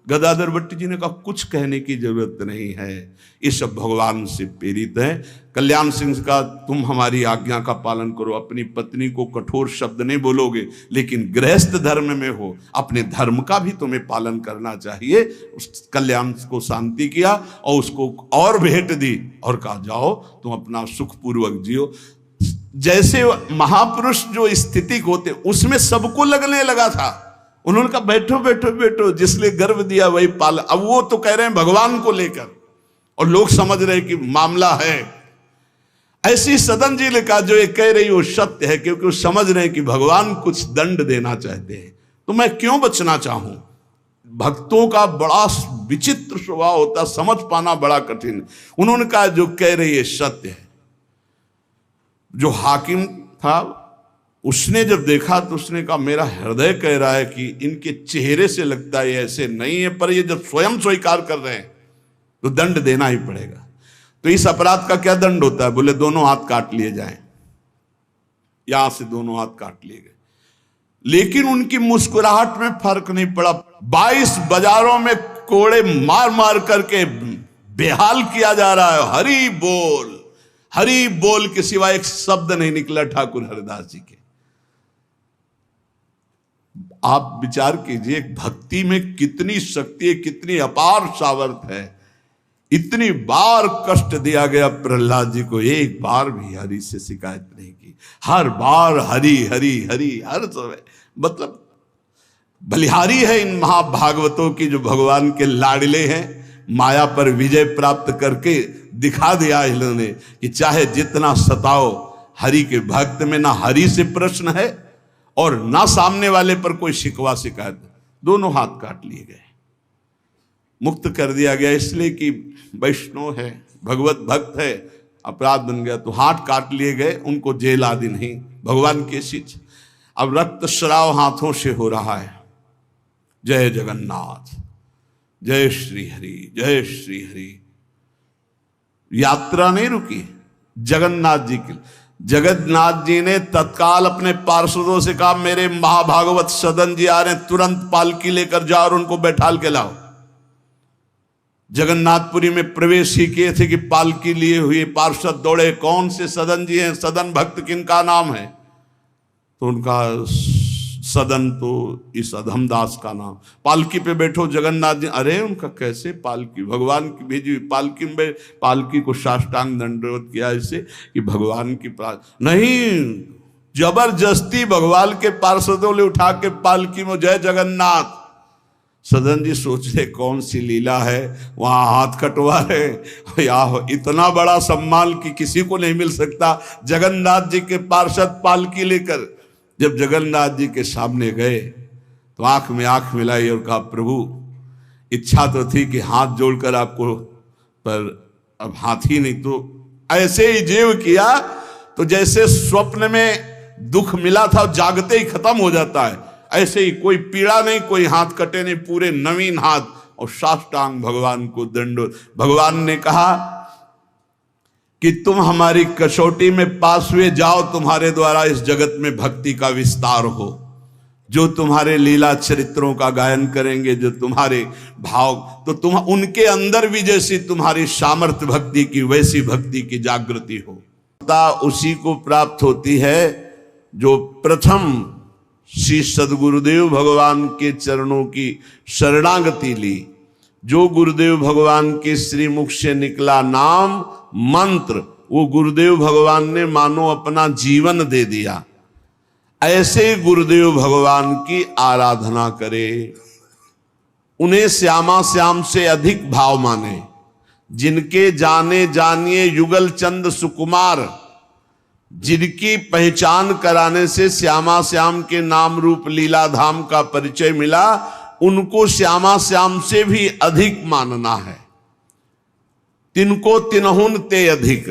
गदाधर भट्ट जी ने कहा कुछ कहने की जरूरत नहीं है, ये सब भगवान से प्रेरित है। कल्याण सिंह का तुम हमारी आज्ञा का पालन करो, अपनी पत्नी को कठोर शब्द नहीं बोलोगे, लेकिन गृहस्थ धर्म में हो, अपने धर्म का भी तुम्हें पालन करना चाहिए। उस कल्याण को शांति किया और उसको और भेंट दी और कहा जाओ तुम अपना सुखपूर्वक जियो। जैसे महापुरुष जो स्थिति होते उसमें सबको लगने लगा था। उन्होंने कहा बैठो बैठो बैठो, जिसने गर्भ दिया वही पाल। अब वो तो कह रहे हैं भगवान को लेकर, और लोग समझ रहे हैं कि मामला है। ऐसी सदन जी ने कहा जो ये कह रही वो सत्य है, क्योंकि वो समझ रहे हैं कि भगवान कुछ दंड देना चाहते हैं, तो मैं क्यों बचना चाहूं? भक्तों का बड़ा विचित्र स्वभाव होता, समझ पाना बड़ा कठिन। उन्होंने कहा जो कह रही है सत्य है। जो हाकिम था उसने जब देखा तो उसने कहा मेरा हृदय कह रहा है कि इनके चेहरे से लगता है ऐसे नहीं है, पर ये जब स्वयं स्वीकार कर रहे हैं तो दंड देना ही पड़ेगा। तो इस अपराध का क्या दंड होता है? बोले दोनों हाथ काट लिए जाएं। यहां से दोनों हाथ काट लिए गए, लेकिन उनकी मुस्कुराहट में फर्क नहीं पड़ा। 22 बाजारों में कोड़े मार मार करके बेहाल किया जा रहा है। हरि बोल के सिवा एक शब्द नहीं निकला ठाकुर हरिदास जी के। आप विचार कीजिए भक्ति में कितनी शक्ति है, कितनी अपार सामर्थ्य है। इतनी बार कष्ट दिया गया प्रहलाद जी को, एक बार भी हरि से शिकायत नहीं की। हर बार हरि हरि हरि, हर समय मतलब बलिहारी है इन महाभागवतों की जो भगवान के लाडले हैं। माया पर विजय प्राप्त करके दिखा दिया इन्होंने कि चाहे जितना सताओ, हरि के भक्त में ना हरि से प्रश्न है और ना सामने वाले पर कोई शिकवा शिकायत। दोनों हाथ काट लिए गए, मुक्त कर दिया गया, इसलिए कि वैष्णव है, भगवत भक्त है। अपराध बन गया तो हाथ काट लिए गए, उनको जेल आदि नहीं, भगवान के शिष्य। अब रक्त स्राव हाथों से हो रहा है। जय जगन्नाथ, जय श्री हरि, जय श्री हरि। यात्रा नहीं रुकी जगन्नाथ जी की। जगन्नाथ जी ने तत्काल अपने पार्षदों से कहा मेरे महाभागवत सदन जी आ रहे हैं, तुरंत पालकी लेकर जाओ और उनको बैठाल के लाओ। जगन्नाथपुरी में प्रवेश ही किए थे कि पालकी लिए हुए पार्षद दौड़े, कौन से सदन जी हैं, सदन भक्त किनका नाम है? तो उनका सदन तो इस अधमदास का नाम। पालकी पे बैठो जगन्नाथ जी, अरे उनका कैसे पालकी, भगवान की भेजी हुई पालकी में, पालकी को साष्टांग दंडवत किया ऐसे कि भगवान की नहीं, जबरदस्ती भगवान के पार्षदों ने उठा के पालकी में, जय जगन्नाथ। सदन जी सोच रहे कौन सी लीला है, वहां हाथ कटवा रहे, या इतना बड़ा सम्मान कि किसी को नहीं मिल सकता। जगन्नाथ जी के पार्षद पालकी लेकर जब जगन्नाथ जी के सामने गए तो आंख में आंख मिलाई और कहा, प्रभु इच्छा तो थी कि हाथ जोड़कर आपको, पर अब हाथ ही नहीं, तो ऐसे ही जीव किया तो जैसे स्वप्न में दुख मिला था जागते ही खत्म हो जाता है, ऐसे ही कोई पीड़ा नहीं, कोई हाथ कटे नहीं, पूरे नवीन हाथ और साष्टांग भगवान को दंडोत। भगवान ने कहा कि तुम हमारी कसौटी में पास हुए, जाओ तुम्हारे द्वारा इस जगत में भक्ति का विस्तार हो। जो तुम्हारे लीला चरित्रों का गायन करेंगे, जो तुम्हारे भाव, तो तुम उनके अंदर भी जैसी तुम्हारी सामर्थ्य भक्ति की, वैसी भक्ति की जागृति हो। उसी को प्राप्त होती है जो प्रथम श्री सदगुरुदेव भगवान के चरणों की शरणागति ली। जो गुरुदेव भगवान के श्रीमुख से निकला नाम मंत्र, वो गुरुदेव भगवान ने मानो अपना जीवन दे दिया। ऐसे गुरुदेव भगवान की आराधना करे, उन्हें श्यामा श्याम से अधिक भाव माने, जिनके जाने जानिए युगल चंद सुकुमार, जिनकी पहचान कराने से श्यामा श्याम के नाम रूप लीला धाम का परिचय मिला, उनको श्यामा श्याम से भी अधिक मानना है। तिनको तिनहुन ते अधिक।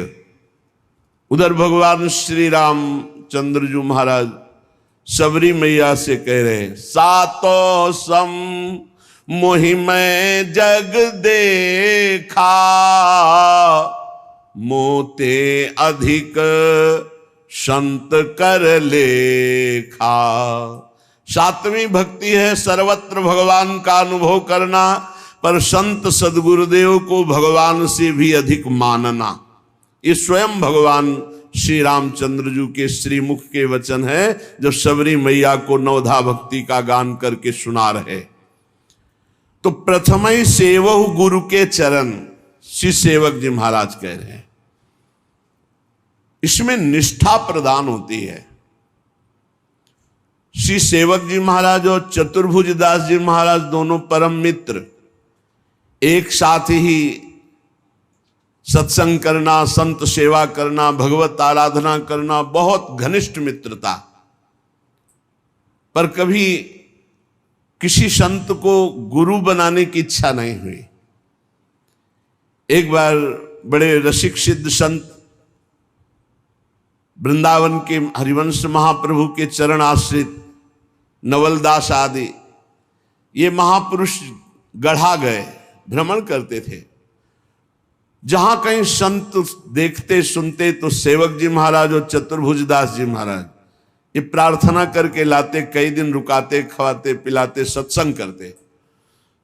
उधर भगवान श्री राम चंद्र जी महाराज सबरी मैया से कह रहे, सातो सम मोहि मैं जग देखा, मोते अधिक संत कर लेखा। सातवीं भक्ति है सर्वत्र भगवान का अनुभव करना, पर संत सदगुरुदेव को भगवान से भी अधिक मानना। ये स्वयं भगवान श्री रामचंद्र जी के श्रीमुख के वचन है, जो सबरी मैया को नवधा भक्ति का गान करके सुना रहे। तो प्रथम ही सेवहु गुरु के चरण, श्री सेवक जी महाराज कह रहे हैं। इसमें निष्ठा प्रदान होती है। श्री सेवक जी महाराज और चतुर्भुज दास जी महाराज दोनों परम मित्र, एक साथ ही सत्संग करना, संत सेवा करना, भगवत आराधना करना, बहुत घनिष्ठ मित्रता। पर कभी किसी संत को गुरु बनाने की इच्छा नहीं हुई। एक बार बड़े रसिक सिद्ध संत वृंदावन के हरिवंश महाप्रभु के चरण आश्रित नवलदास आदि ये महापुरुष गढ़ा गए, भ्रमण करते थे। जहां कहीं संत देखते सुनते तो सेवक जी महाराज और चतुर्भुज दास जी महाराज ये प्रार्थना करके लाते, कई दिन रुकाते, खवाते पिलाते, सत्संग करते।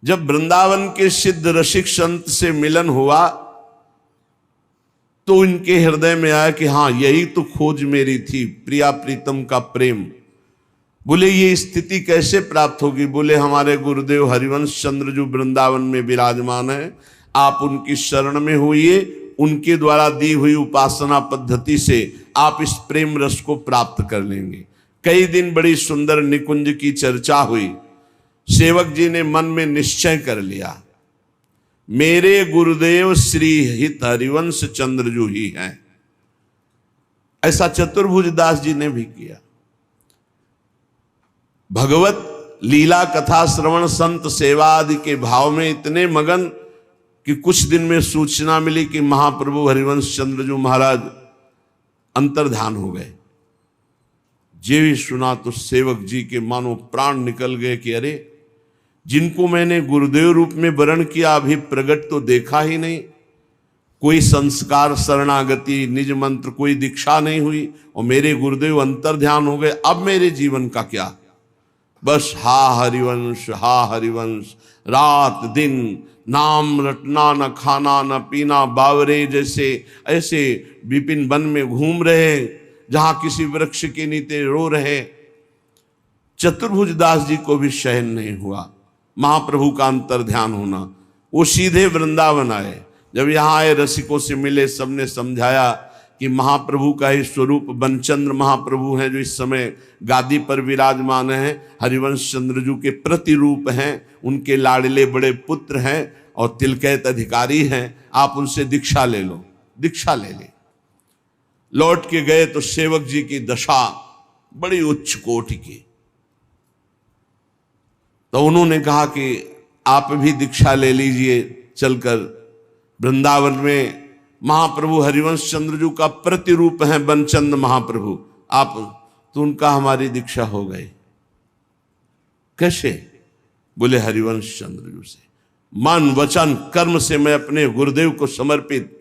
जब वृंदावन के सिद्ध रसिक संत से मिलन हुआ तो इनके हृदय में आया कि हाँ, यही तो खोज मेरी थी, प्रिया प्रीतम का प्रेम। बोले ये स्थिति कैसे प्राप्त होगी? बोले हमारे गुरुदेव हरिवंश चंद्र जी वृंदावन में विराजमान है, आप उनकी शरण में होइए, उनके द्वारा दी हुई उपासना पद्धति से आप इस प्रेम रस को प्राप्त कर लेंगे। कई दिन बड़ी सुंदर निकुंज की चर्चा हुई। सेवक जी ने मन में निश्चय कर लिया, मेरे गुरुदेव श्री हित हरिवंश चंद्र जी ही हैं। ऐसा चतुर्भुज दास जी ने भी किया। भगवत लीला कथा श्रवण संत सेवा आदि के भाव में इतने मगन कि कुछ दिन में सूचना मिली कि महाप्रभु हरिवंश चंद्र जी महाराज अंतर्धान हो गए। जे भी सुना तो सेवक जी के मानो प्राण निकल गए कि अरे, जिनको मैंने गुरुदेव रूप में वरण किया अभी प्रकट तो देखा ही नहीं, कोई संस्कार शरणागति निज मंत्र कोई दीक्षा नहीं हुई और मेरे गुरुदेव अंतर्ध्यान हो गए। अब मेरे जीवन का क्या? बस हा हरिवंश, हा हरिवंश, रात दिन नाम रटना, न खाना न पीना, बावरे जैसे ऐसे विपिन वन में घूम रहे, जहां किसी वृक्ष के नीचे रो रहे। चतुर्भुज दास जी को भी शयन नहीं हुआ महाप्रभु का अंतर ध्यान होना। वो सीधे वृंदावन आए। जब यहाँ आए रसिकों से मिले, सबने समझाया कि महाप्रभु का ही स्वरूप बनचंद्र महाप्रभु हैं जो इस समय गादी पर विराजमान हैं, हरिवंश चंद्रजू के प्रतिरूप हैं, उनके लाडले बड़े पुत्र हैं और तिलकैत अधिकारी हैं, आप उनसे दीक्षा ले लो। दीक्षा ले ले। लौट के गए तो सेवक जी की दशा बड़ी उच्च कोटि की। तो उन्होंने कहा कि आप भी दीक्षा ले लीजिए चलकर। वृंदावन में महाप्रभु हरिवंश चंद्रजू का प्रतिरूप है बनचंद्र महाप्रभु, आप तो उनका हमारी दीक्षा हो गई। कैसे? बोले हरिवंश चंद्रजू से। मन वचन कर्म से मैं अपने गुरुदेव को समर्पित,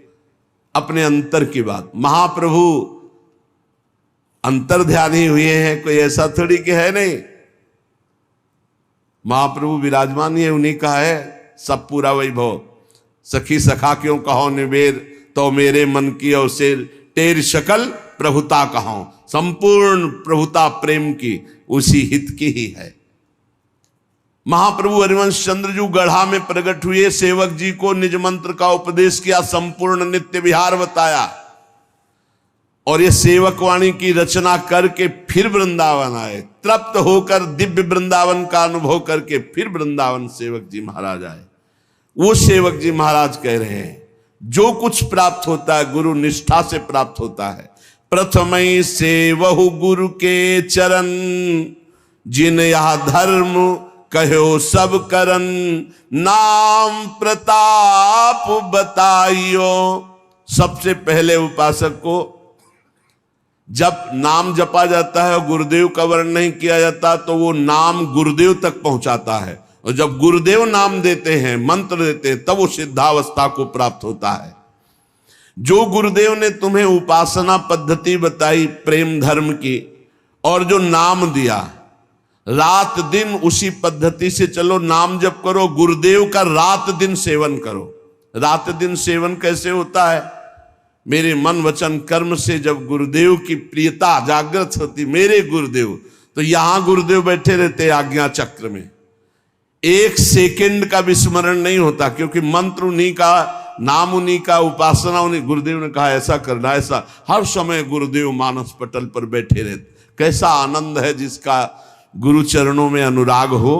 अपने अंतर की बात। महाप्रभु अंतर्ध्यानी हुए हैं, कोई ऐसा थोड़ी कि है नहीं। महाप्रभु विराजमान है, उन्हीं का है सब पूरा वैभव। सखी सखा क्यों कहो निबेर, तो मेरे मन की अवसेर, तेरी शकल प्रभुता कहो। संपूर्ण प्रभुता प्रेम की उसी हित की ही है। महाप्रभु हरिवंश चंद्रजू गढ़ा में प्रकट हुए, सेवक जी को निज मंत्र का उपदेश किया, संपूर्ण नित्य विहार बताया और ये सेवक वाणी की रचना करके फिर वृंदावन आए। तृप्त होकर दिव्य वृंदावन का अनुभव करके फिर वृंदावन सेवक जी महाराज आए। वो सेवक जी महाराज कह रहे हैं जो कुछ प्राप्त होता है गुरु निष्ठा से प्राप्त होता है। प्रथमई से वहु गुरु के चरण, जिन यह धर्म कहो सब करन, नाम प्रताप बताइयो। सबसे पहले उपासक को जब नाम जपा जाता है और गुरुदेव का वर्ण नहीं किया जाता तो वो नाम गुरुदेव तक पहुंचाता है, और जब गुरुदेव नाम देते हैं, मंत्र देते हैं, तब वो सिद्धावस्था को प्राप्त होता है। जो गुरुदेव ने तुम्हें उपासना पद्धति बताई प्रेम धर्म की और जो नाम दिया, रात दिन उसी पद्धति से चलो, नाम जप करो, गुरुदेव का रात दिन सेवन करो। रात दिन सेवन कैसे होता है? मेरे मन वचन कर्म से जब गुरुदेव की प्रियता जागृत होती, मेरे गुरुदेव, तो यहां गुरुदेव बैठे रहते आज्ञा चक्र में, एक सेकंड का विस्मरण नहीं होता, क्योंकि मंत्र उन्हीं का, नाम उन्हीं का, उपासना उन्हीं। गुरुदेव ने कहा ऐसा करना, ऐसा, हर समय गुरुदेव मानस पटल पर बैठे रहते। कैसा आनंद है जिसका गुरु चरणों में अनुराग हो।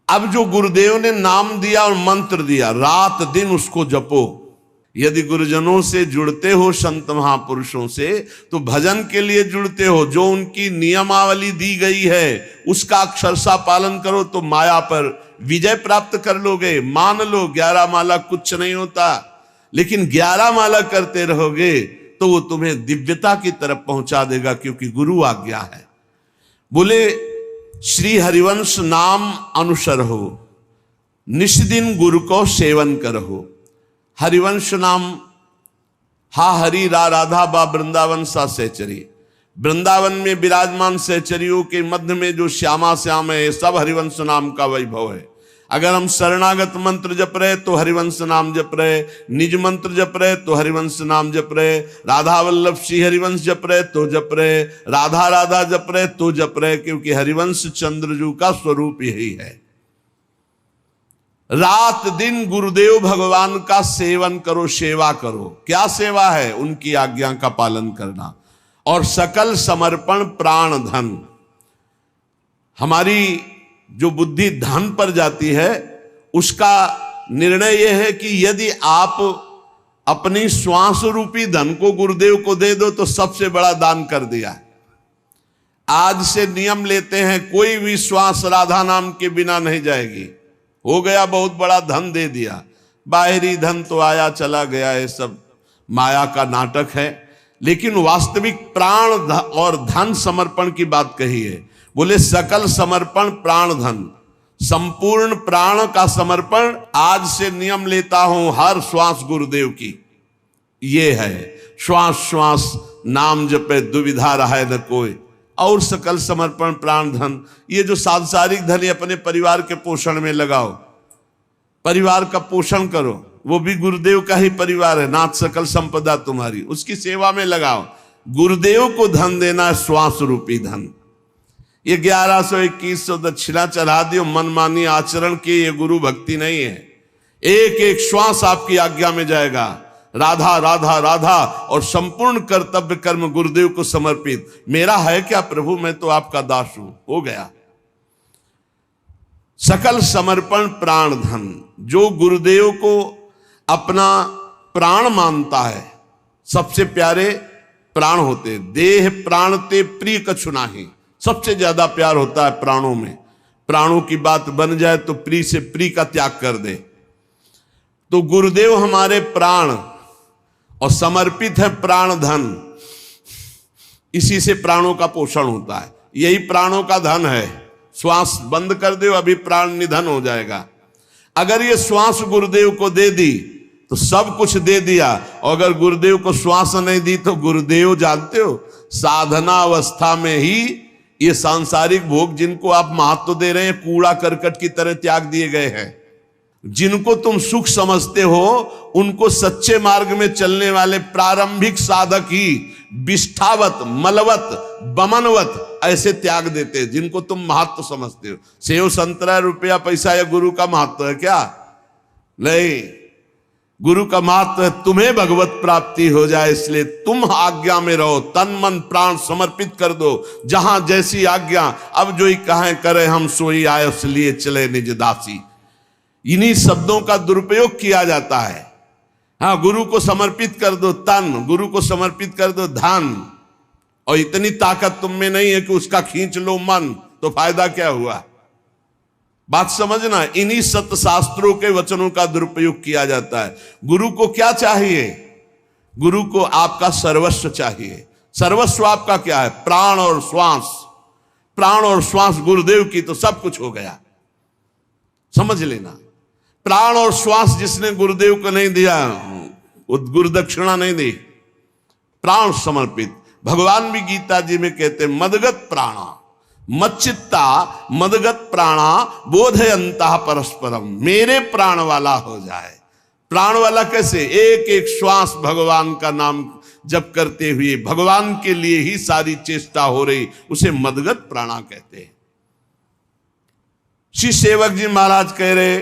अब जो गुरुदेव ने नाम दिया और मंत्र दिया, रात दिन उसको जपो। यदि गुरुजनों से जुड़ते हो, संत महापुरुषों से, तो भजन के लिए जुड़ते हो, जो उनकी नियमावली दी गई है उसका अक्षरशः पालन करो तो माया पर विजय प्राप्त कर लोगे। मान लो 11 माला कुछ नहीं होता, लेकिन 11 माला करते रहोगे तो वो तुम्हें दिव्यता की तरफ पहुंचा देगा, क्योंकि गुरु आज्ञा है। बोले श्री हरिवंश नाम अनुसर हो, निष्दिन गुरु को सेवन करहो। हरिवंश नाम हा हरि रा राधा बा वृंदावन सा सहचरी। वृंदावन में विराजमान सहचरियों के मध्य में जो श्यामा श्याम है, सब हरिवंश नाम का वैभव है। अगर हम शरणागत मंत्र जप रहे तो हरिवंश नाम जप रहे, निज मंत्र जप रहे तो हरिवंश नाम जप रहे, राधा वल्लभ श्री हरिवंश जप रहे तो जप रहे, राधा राधा जप रहे तो जप रहे, क्योंकि हरिवंश चंद्रजू का स्वरूप यही है। रात दिन गुरुदेव भगवान का सेवन करो, सेवा करो। क्या सेवा है? उनकी आज्ञा का पालन करना और सकल समर्पण प्राण धन। हमारी जो बुद्धि धन पर जाती है उसका निर्णय यह है कि यदि आप अपनी श्वास रूपी धन को गुरुदेव को दे दो तो सबसे बड़ा दान कर दिया। आज से नियम लेते हैं, कोई भी श्वास राधा नाम के बिना नहीं जाएगी। हो गया, बहुत बड़ा धन दे दिया, बाहरी धन तो आया चला गया, ये सब माया का नाटक है। लेकिन वास्तविक प्राण और धन समर्पण की बात कही है। बोले सकल समर्पण प्राण धन, संपूर्ण प्राण का समर्पण आज से नियम लेता हूं हर श्वास गुरुदेव की। ये है श्वास श्वास नाम जपे दुविधा रहे न कोई, और सकल समर्पण प्राण धन। ये जो सांसारिक धन अपने परिवार के पोषण में लगाओ, परिवार का पोषण करो, वो भी गुरुदेव का ही परिवार है। नाथ सकल संपदा तुम्हारी, उसकी सेवा में लगाओ। गुरुदेव को धन देना है, श्वास रूपी धन। ये 1100-2100 दक्षिणा चढ़ा दियो, मनमानी आचरण की, ये गुरु भक्ति नहीं है। एक एक श्वास आपकी आज्ञा में जाएगा, राधा राधा राधा, और संपूर्ण कर्तव्य कर्म गुरुदेव को समर्पित। मेरा है क्या प्रभु, मैं तो आपका दास हूं, हो गया। सकल समर्पण प्राण धन, जो गुरुदेव को अपना प्राण मानता है, सबसे प्यारे प्राण होते, देह प्राण ते प्रिय कछु नाही, सबसे ज्यादा प्यार होता है प्राणों में। प्राणों की बात बन जाए तो प्रिय से प्रिय का त्याग कर दे। तो गुरुदेव हमारे प्राण, और समर्पित है प्राण धन, इसी से प्राणों का पोषण होता है, यही प्राणों का धन है। श्वास बंद कर दो, अभी प्राण निधन हो जाएगा। अगर ये श्वास गुरुदेव को दे दी तो सब कुछ दे दिया, और अगर गुरुदेव को श्वास नहीं दी तो गुरुदेव, जानते हो, साधना अवस्था में ही ये सांसारिक भोग जिनको आप महत्व दे रहे हैं, कूड़ा करकट की तरह त्याग दिए गए हैं। जिनको तुम सुख समझते हो, उनको सच्चे मार्ग में चलने वाले प्रारंभिक साधक ही विष्ठावत, मलवत, बमनवत ऐसे त्याग देते हैं, जिनको तुम महत्व समझते हो। सेव संतरा रुपया पैसा या गुरु का महत्व है क्या? नहीं, गुरु का महत्व है तुम्हें भगवत प्राप्ति हो जाए, इसलिए तुम आज्ञा में रहो, तन मन प्राण समर्पित कर दो, जहां जैसी आज्ञा। अब जो ही कहें करे हम सोई आए, इसलिए चले निज दासी। इन्हीं शब्दों का दुरुपयोग किया जाता है। हाँ, गुरु को समर्पित कर दो तन, गुरु को समर्पित कर दो धन, और इतनी ताकत तुम में नहीं है कि उसका खींच लो मन, तो फायदा क्या हुआ? बात समझना, इन्हीं सत्य शास्त्रों के वचनों का दुरुपयोग किया जाता है। गुरु को क्या चाहिए? गुरु को आपका सर्वस्व चाहिए। सर्वस्व आपका क्या है? प्राण और श्वास। प्राण और श्वास गुरुदेव की तो सब कुछ हो गया, समझ लेना। प्राण और श्वास जिसने गुरुदेव को नहीं दिया, गुरु दक्षिणा नहीं दी, प्राण समर्पित। भगवान भी गीता जी में कहते मदगत प्राणा मच्चित्ता मदगत प्राणा बोधयंता परस्परम, मेरे प्राण वाला हो जाए। प्राण वाला कैसे? एक एक श्वास भगवान का नाम जप करते हुए भगवान के लिए ही सारी चेष्टा हो रही, उसे मदगत प्राणा कहते हैं। श्री सेवक जी महाराज कह रहे,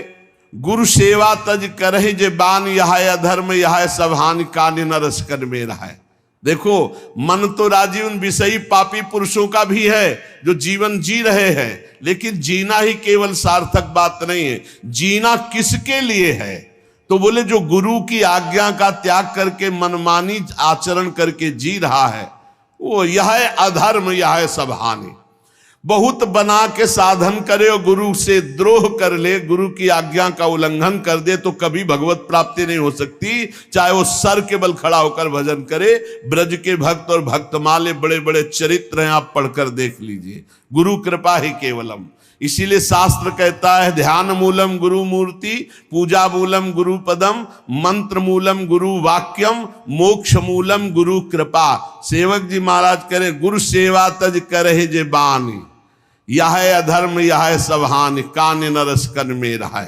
गुरु सेवा तज करहि जे बान, यह अधर्म यह सब हानि, कानि न रस कर मेरा है। देखो, मन तो राजी उन विषयी पापी पुरुषों का भी है जो जीवन जी रहे हैं, लेकिन जीना ही केवल सार्थक बात नहीं है। जीना किसके लिए है? तो बोले जो गुरु की आज्ञा का त्याग करके मनमानी आचरण करके जी रहा है, वो यह अधर्म यह सब हानि। बहुत बना के साधन करे और गुरु से द्रोह कर ले, गुरु की आज्ञा का उल्लंघन कर दे, तो कभी भगवत प्राप्ति नहीं हो सकती। चाहे वो सर के बल खड़ा होकर भजन करे। ब्रज के भक्त और भक्तमाले बड़े बड़े चरित्र हैं, आप पढ़कर देख लीजिए। गुरु कृपा ही केवलम। इसीलिए शास्त्र कहता है ध्यान मूलम गुरु मूर्ति, पूजा मूलम गुरु पदम, मंत्र मूलम गुरु वाक्यम, मोक्ष मूलम गुरु कृपा। सेवक जी महाराज करे, गुरु सेवा तज करे जे बानी, यह अधर्म यह सब हानि, कान न रस कन में रहा।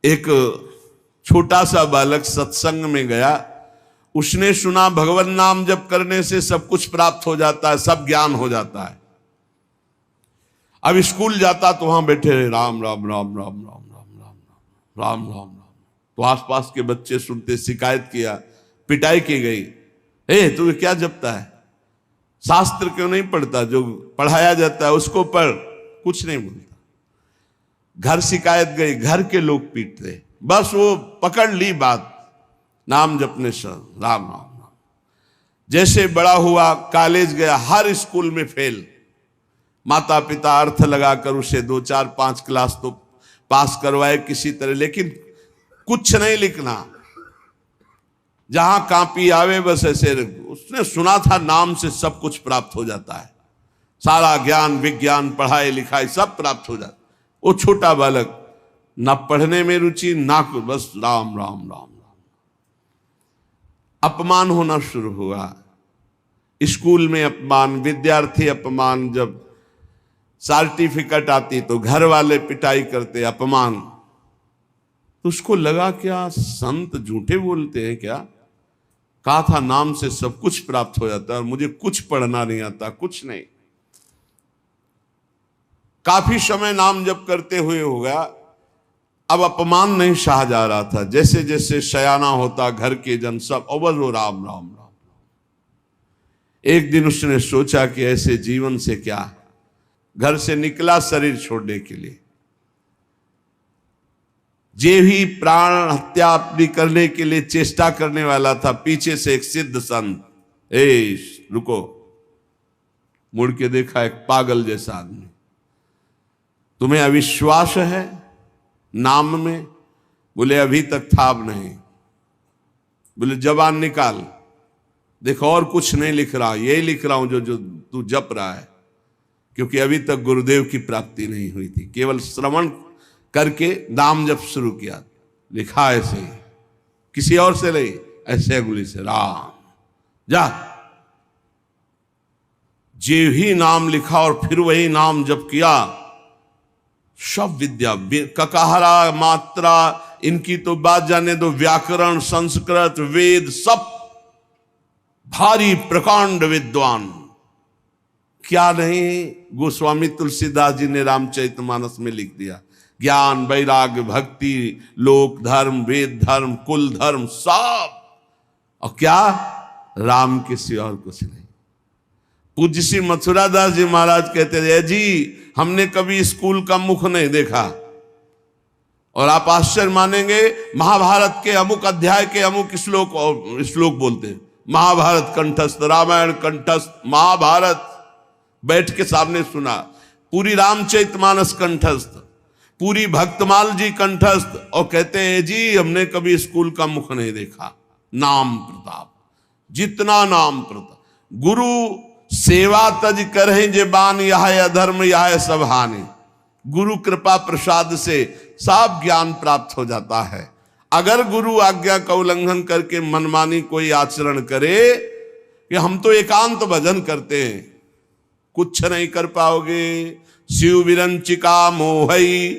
एक छोटा सा बालक सत्संग में गया, उसने सुना भगवान नाम जप करने से सब कुछ प्राप्त हो जाता है, सब ज्ञान हो जाता है। अब स्कूल जाता तो वहां बैठे रहे राम राम राम राम राम राम राम राम राम राम। तो आसपास के बच्चे सुनते, शिकायत किया, पिटाई की गई। तू क्या जपता है? शास्त्र क्यों नहीं पढ़ता? जो पढ़ाया जाता है उसको पढ़। कुछ नहीं बोलता। घर शिकायत गई, घर के लोग पीटते, बस वो पकड़ ली बात, नाम जपने से राम राम राम। जैसे बड़ा हुआ, कॉलेज गया, हर स्कूल में फेल। माता पिता अर्थ लगाकर उसे 2 4 5 क्लास तो पास करवाए किसी तरह, लेकिन कुछ नहीं लिखना। जहां कापी आवे बस ऐसे। उसने सुना था नाम से सब कुछ प्राप्त हो जाता है, सारा ज्ञान विज्ञान पढ़ाई लिखाई सब प्राप्त हो जाता। वो छोटा बालक, ना पढ़ने में रुचि ना कुछ, बस राम राम राम राम। अपमान होना शुरू हुआ, स्कूल में अपमान, विद्यार्थी अपमान। जब सर्टिफिकेट आती तो घर वाले पिटाई करते, अपमान। तो उसको लगा क्या संत झूठे बोलते हैं क्या? कहा था नाम से सब कुछ प्राप्त हो जाता है, और मुझे कुछ पढ़ना नहीं आता, कुछ नहीं। काफी समय नाम जप करते हुए हो गया, अब अपमान नहीं सहा जा रहा था। जैसे जैसे शयाना होता घर के जन सब अवल हो राम राम राम। एक दिन उसने सोचा कि ऐसे जीवन से क्या, घर से निकला शरीर छोड़ने के लिए। जे भी प्राण हत्या अपनी करने के लिए चेष्टा करने वाला था, पीछे से एक सिद्ध संत, रुको, मुड़ के देखा, एक पागल जैसा आदमी, तुम्हें अविश्वास है नाम में? बोले अभी तक था, अब नहीं। बोले जबान निकाल, देखो और कुछ नहीं लिख रहा, यही लिख रहा हूं जो जो तू जप रहा है, क्योंकि अभी तक गुरुदेव की प्राप्ति नहीं हुई थी। केवल श्रवण करके नाम जप शुरू किया, लिखा ऐसे ही, किसी और से नहीं, ऐसे अंगुली से राम। जा, जे ही नाम लिखा और फिर वही नाम जप किया, सब विद्या, ककाहरा मात्रा इनकी तो बात जाने दो, व्याकरण, संस्कृत, वेद, सब भारी प्रकांड विद्वान। क्या नहीं गोस्वामी तुलसीदास जी ने रामचरितमानस में लिख दिया। ज्ञान, वैराग्य, भक्ति, लोक धर्म, वेद धर्म, कुल धर्म, सब। और क्या, राम के सिवा और कुछ नहीं। पूज्य श्री मथुरादास जी महाराज कहते थे, जी हमने कभी स्कूल का मुख नहीं देखा, और आप आश्चर्य मानेंगे, महाभारत के अमुक अध्याय के अमुक श्लोक बोलते, महाभारत कंठस्थ, रामायण कंठस्थ, महाभारत बैठ के सामने सुना, पूरी रामचरितमानस कंठस्थ, पूरी भक्तमाल जी कंठस्थ, और कहते हैं जी हमने कभी स्कूल का मुख नहीं देखा। नाम प्रताप, जितना नाम प्रताप। गुरु सेवा तज करें जे बान, यह अधर्म यह सब हानि। गुरु कृपा प्रसाद से सब ज्ञान प्राप्त हो जाता है। अगर गुरु आज्ञा का उल्लंघन करके मनमानी कोई आचरण करे कि हम तो एकांत भजन करते हैं, कुछ नहीं कर पाओगे। शिव विरंचिका मोहई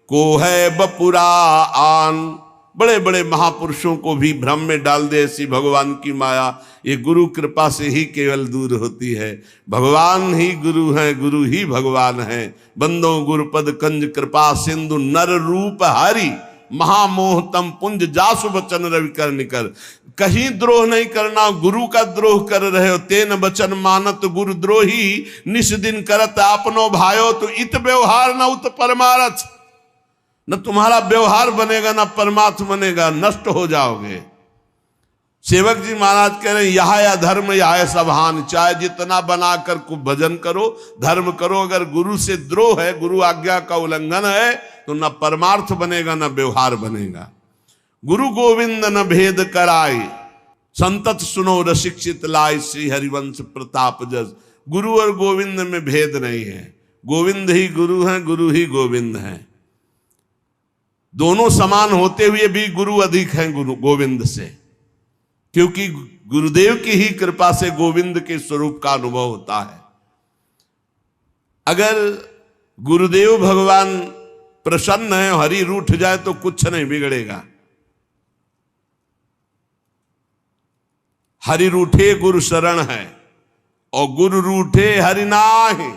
को है बपुरा आन। बड़े बड़े महापुरुषों को भी भ्रम में डाल दे ऐसी भगवान की माया, ये गुरु कृपा से ही केवल दूर होती है। भगवान ही गुरु हैं, गुरु ही भगवान हैं। बंदो गुरुपद कंज कृपा सिंधु, नर रूप हरि महामोहतम पुंज, जासु बचन रवि कर निकर। कहीं द्रोह नहीं करना, गुरु का द्रोह कर रहे हो। तेन बचन मानत गुरु द्रोही, निस दिन करत आपनो भायो। तो इत व्यवहार न उत परमारथ, न तुम्हारा व्यवहार बनेगा न परमार्थ बनेगा, नष्ट हो जाओगे। सेवक जी महाराज कह रहे हैं, यह या धर्म यह सब हानि। चाहे जितना बनाकर को भजन करो, धर्म करो, अगर गुरु से द्रोह है, गुरु आज्ञा का उल्लंघन है, तो न परमार्थ बनेगा न व्यवहार बनेगा। गुरु गोविंद न भेद कराई, संतत सुनो रसिक्षित लाई। श्री हरिवंश प्रताप जस। गुरु और गोविंद में भेद नहीं है, गोविंद ही गुरु हैं, गुरु ही गोविंद हैं। दोनों समान होते हुए भी गुरु अधिक हैं गुरु गोविंद से, क्योंकि गुरुदेव की ही कृपा से गोविंद के स्वरूप का अनुभव होता है। अगर गुरुदेव भगवान प्रसन्न है, हरि रूठ जाए तो कुछ नहीं बिगड़ेगा। हरि रूठे गुरु शरण है, और गुरु रूठे हरि नाहि।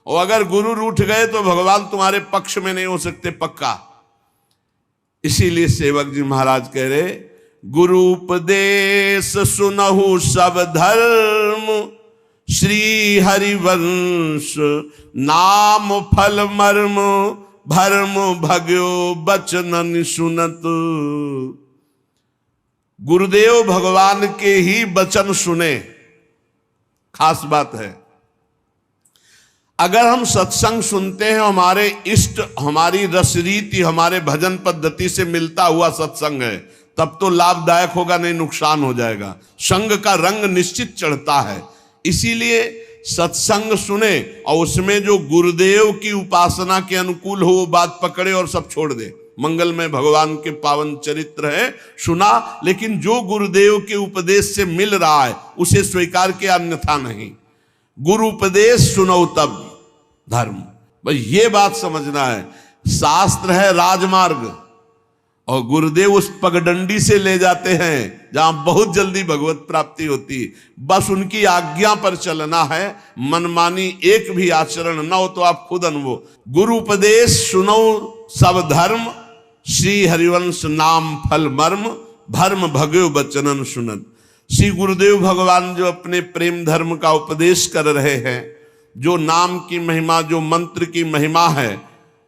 और अगर गुरु रूठ गए तो भगवान तुम्हारे पक्ष में नहीं हो सकते, पक्का। इसीलिए सेवक जी महाराज कह रहे, गुरु उपदेश सुनहु सब धर्म, श्री हरिवंश नाम फल मर्म, भर्म भग्यो बचन सुनत। गुरुदेव भगवान के ही वचन सुने, खास बात है। अगर हम सत्संग सुनते हैं, हमारे इष्ट, हमारी रसरीति, हमारे भजन पद्धति से मिलता हुआ सत्संग है, तब तो लाभदायक होगा, नहीं नुकसान हो जाएगा। संग का रंग निश्चित चढ़ता है। इसीलिए सत्संग सुने और उसमें जो गुरुदेव की उपासना के अनुकूल हो वो बात पकड़े और सब छोड़ दे। मंगलमय भगवान के पावन चरित्र है, सुना, लेकिन जो गुरुदेव के उपदेश से मिल रहा है उसे स्वीकार किया, अन्यथा नहीं। गुरु उपदेश सुनो तब धर्म। भाई ये बात समझना है। शास्त्र है राजमार्ग, और गुरुदेव उस पगडंडी से ले जाते हैं जहां बहुत जल्दी भगवत प्राप्ति होती। बस उनकी आज्ञा पर चलना है, मनमानी एक भी आचरण न हो। तो आप खुद अनुभव, गुरु उपदेश सुनो सब धर्म, श्री हरिवंश नाम फल मर्म, भर्म भगयो बचनन सुनत। श्री गुरुदेव भगवान जो अपने प्रेम धर्म का उपदेश कर रहे हैं, जो नाम की महिमा, जो मंत्र की महिमा है,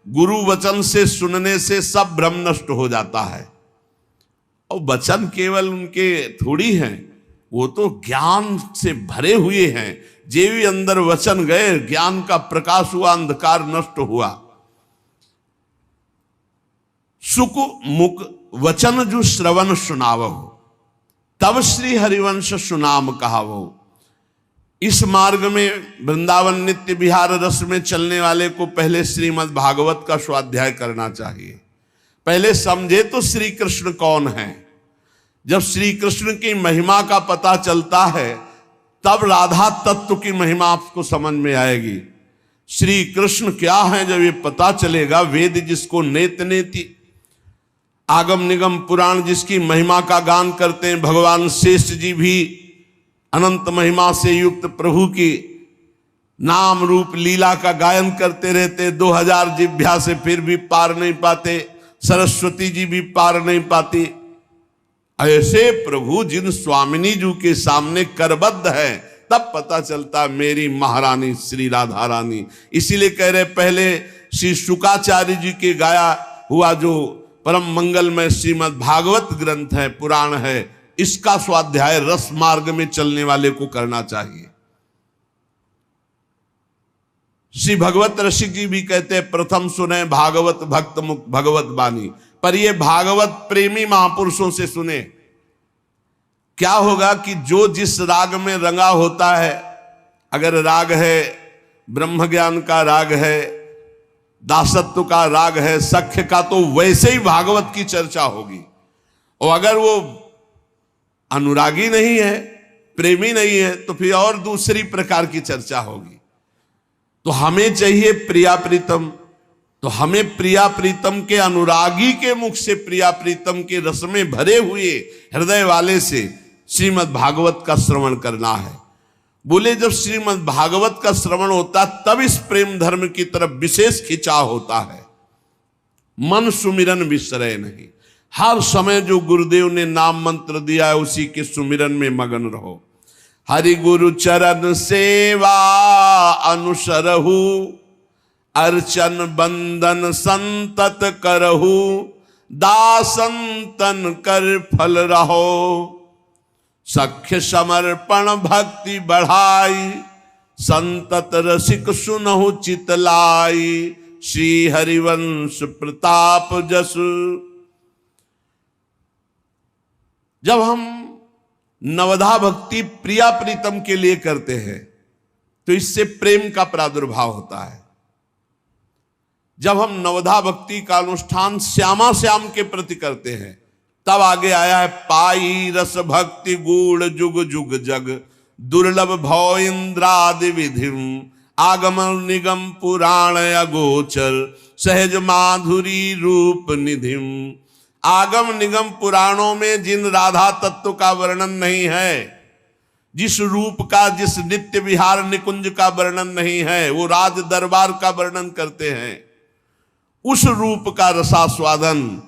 गुरु वचन से सुनने से सब भ्रम नष्ट हो जाता है। और वचन केवल उनके थोड़ी हैं, वो तो ज्ञान से भरे हुए हैं। जे भी अंदर वचन गए, ज्ञान का प्रकाश हुआ, अंधकार नष्ट हुआ। सुख मुख वचन जो श्रवण सुनावो, तब श्री हरिवंश सुनाम कहावो। इस मार्ग में वृंदावन नित्य विहार रस में चलने वाले को पहले श्रीमद् भागवत का स्वाध्याय करना चाहिए। पहले समझे तो श्री कृष्ण कौन है। जब श्री कृष्ण की महिमा का पता चलता है, तब राधा तत्व की महिमा आपको समझ में आएगी। श्री कृष्ण क्या है जब ये पता चलेगा, वेद जिसको नेत नेति, आगम निगम पुराण जिसकी महिमा का गान करते हैं, भगवान शेष जी भी अनंत महिमा से युक्त प्रभु की नाम रूप लीला का गायन करते रहते, 2000 जिभ्या से फिर भी पार नहीं पाते, सरस्वती जी भी पार नहीं पाती। ऐसे प्रभु जिन स्वामिनी जी के सामने करबद्ध है, तब पता चलता मेरी महारानी श्री राधा रानी। इसीलिए कह रहे पहले श्री शुकाचार्य जी के गाया हुआ जो परम मंगलमय श्रीमद् भागवत ग्रंथ है, पुराण है, इसका स्वाध्याय रस मार्ग में चलने वाले को करना चाहिए। श्री भगवत रसिक जी भी कहते हैं, प्रथम सुने भागवत भक्त मुख भगवत बानी। पर ये भागवत प्रेमी महापुरुषों से सुने। क्या होगा कि जो जिस राग में रंगा होता है, अगर राग है ब्रह्म ज्ञान का राग है, दासत्व का राग है, सख्य का, तो वैसे ही भागवत की चर्चा होगी। और अगर वो अनुरागी नहीं है, प्रेमी नहीं है, तो फिर और दूसरी प्रकार की चर्चा होगी। तो हमें चाहिए प्रिया प्रीतम, तो हमें प्रिया प्रीतम के अनुरागी के मुख से, प्रिया प्रीतम के रस में भरे हुए हृदय वाले से श्रीमद् भागवत का श्रवण करना है। बोले जब श्रीमद् भागवत का श्रवण होता, तब इस प्रेम धर्म की तरफ विशेष खिंचाव होता है। मन सुमिरन विसरे नहीं, हर समय जो गुरुदेव ने नाम मंत्र दिया है उसी के सुमिरन में मगन रहो। हरि गुरु चरण सेवा अनुसरहु, अर्चन बंदन संतत करहु, दासंतन कर फल रहो। सख्य समर्पण भक्ति बढ़ाई, संतत रसिक सुनहु चितलाई, श्री हरिवंश प्रताप जसु। जब हम नवधा भक्ति प्रिया प्रीतम के लिए करते हैं, तो इससे प्रेम का प्रादुर्भाव होता है। जब हम नवधा भक्ति का अनुष्ठान श्यामा श्याम के प्रति करते हैं, तब आगे आया है पाई रस भक्ति गूढ़ जुग जुग जग, दुर्लभ भव इंद्रादि विधिम, आगम निगम पुराण अगोचर, सहज माधुरी रूप निधिम। आगम निगम पुराणों में जिन राधा तत्व का वर्णन नहीं है, जिस रूप का, जिस नित्य विहार निकुंज का वर्णन नहीं है, वो राज दरबार का वर्णन करते हैं। उस रूप का रसास्वादन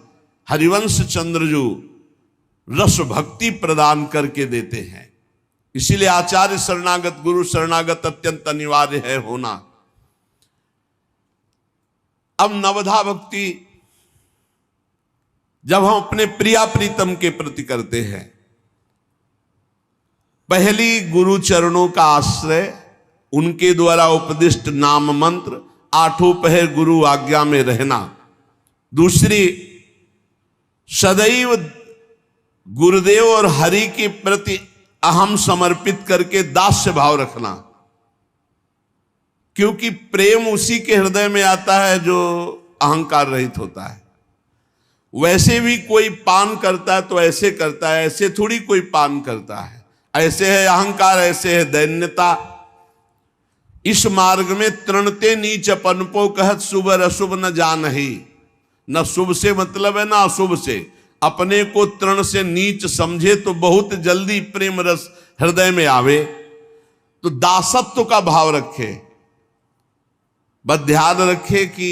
हरिवंश चंद्रजू रस भक्ति प्रदान करके देते हैं। इसीलिए आचार्य शरणागत, गुरु शरणागत अत्यंत अनिवार्य है होना। अब नवधा भक्ति जब हम अपने प्रिया प्रीतम के प्रति करते हैं, पहली गुरु चरणों का आश्रय, उनके द्वारा उपदिष्ट नाम मंत्र, आठों पहर गुरु आज्ञा में रहना। दूसरी, सदैव गुरुदेव और हरि के प्रति अहम समर्पित करके दास्य भाव रखना, क्योंकि प्रेम उसी के हृदय में आता है जो अहंकार रहित होता है। वैसे भी कोई पान करता है तो ऐसे करता है, ऐसे थोड़ी कोई पान करता है। ऐसे है अहंकार, ऐसे है दैन्यता। इस मार्ग में तृणते नीच पनपो कहत शुभ अशुभ न जानहि, न शुभ से मतलब है ना अशुभ से। अपने को तृण से नीच समझे तो बहुत जल्दी प्रेम रस हृदय में आवे। तो दासत्व का भाव रखे, बस ध्यान रखे कि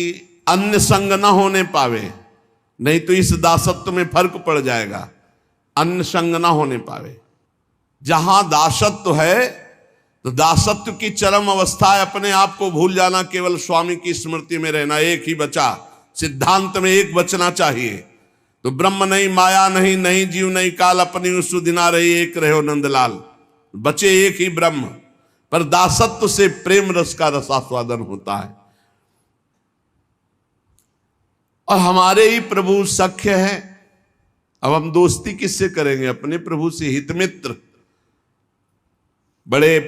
अन्य संग न होने पावे, नहीं तो इस दासत्व में फर्क पड़ जाएगा। अन्य संग न होने पावे। जहां दासत्व है तो दासत्व की चरम अवस्था है अपने आप को भूल जाना, केवल स्वामी की स्मृति में रहना। एक ही बचा, सिद्धांत में एक बचना चाहिए। तो ब्रह्म नहीं, माया नहीं, नहीं जीव नहीं काल, अपनी सुदिना रही एक रहो नंदलाल। बचे एक ही ब्रह्म, पर दासत्व से प्रेम रस का रसास्वादन होता है। और हमारे ही प्रभु सख्य है। अब हम दोस्ती किससे करेंगे? अपने प्रभु से। हितमित्र बड़े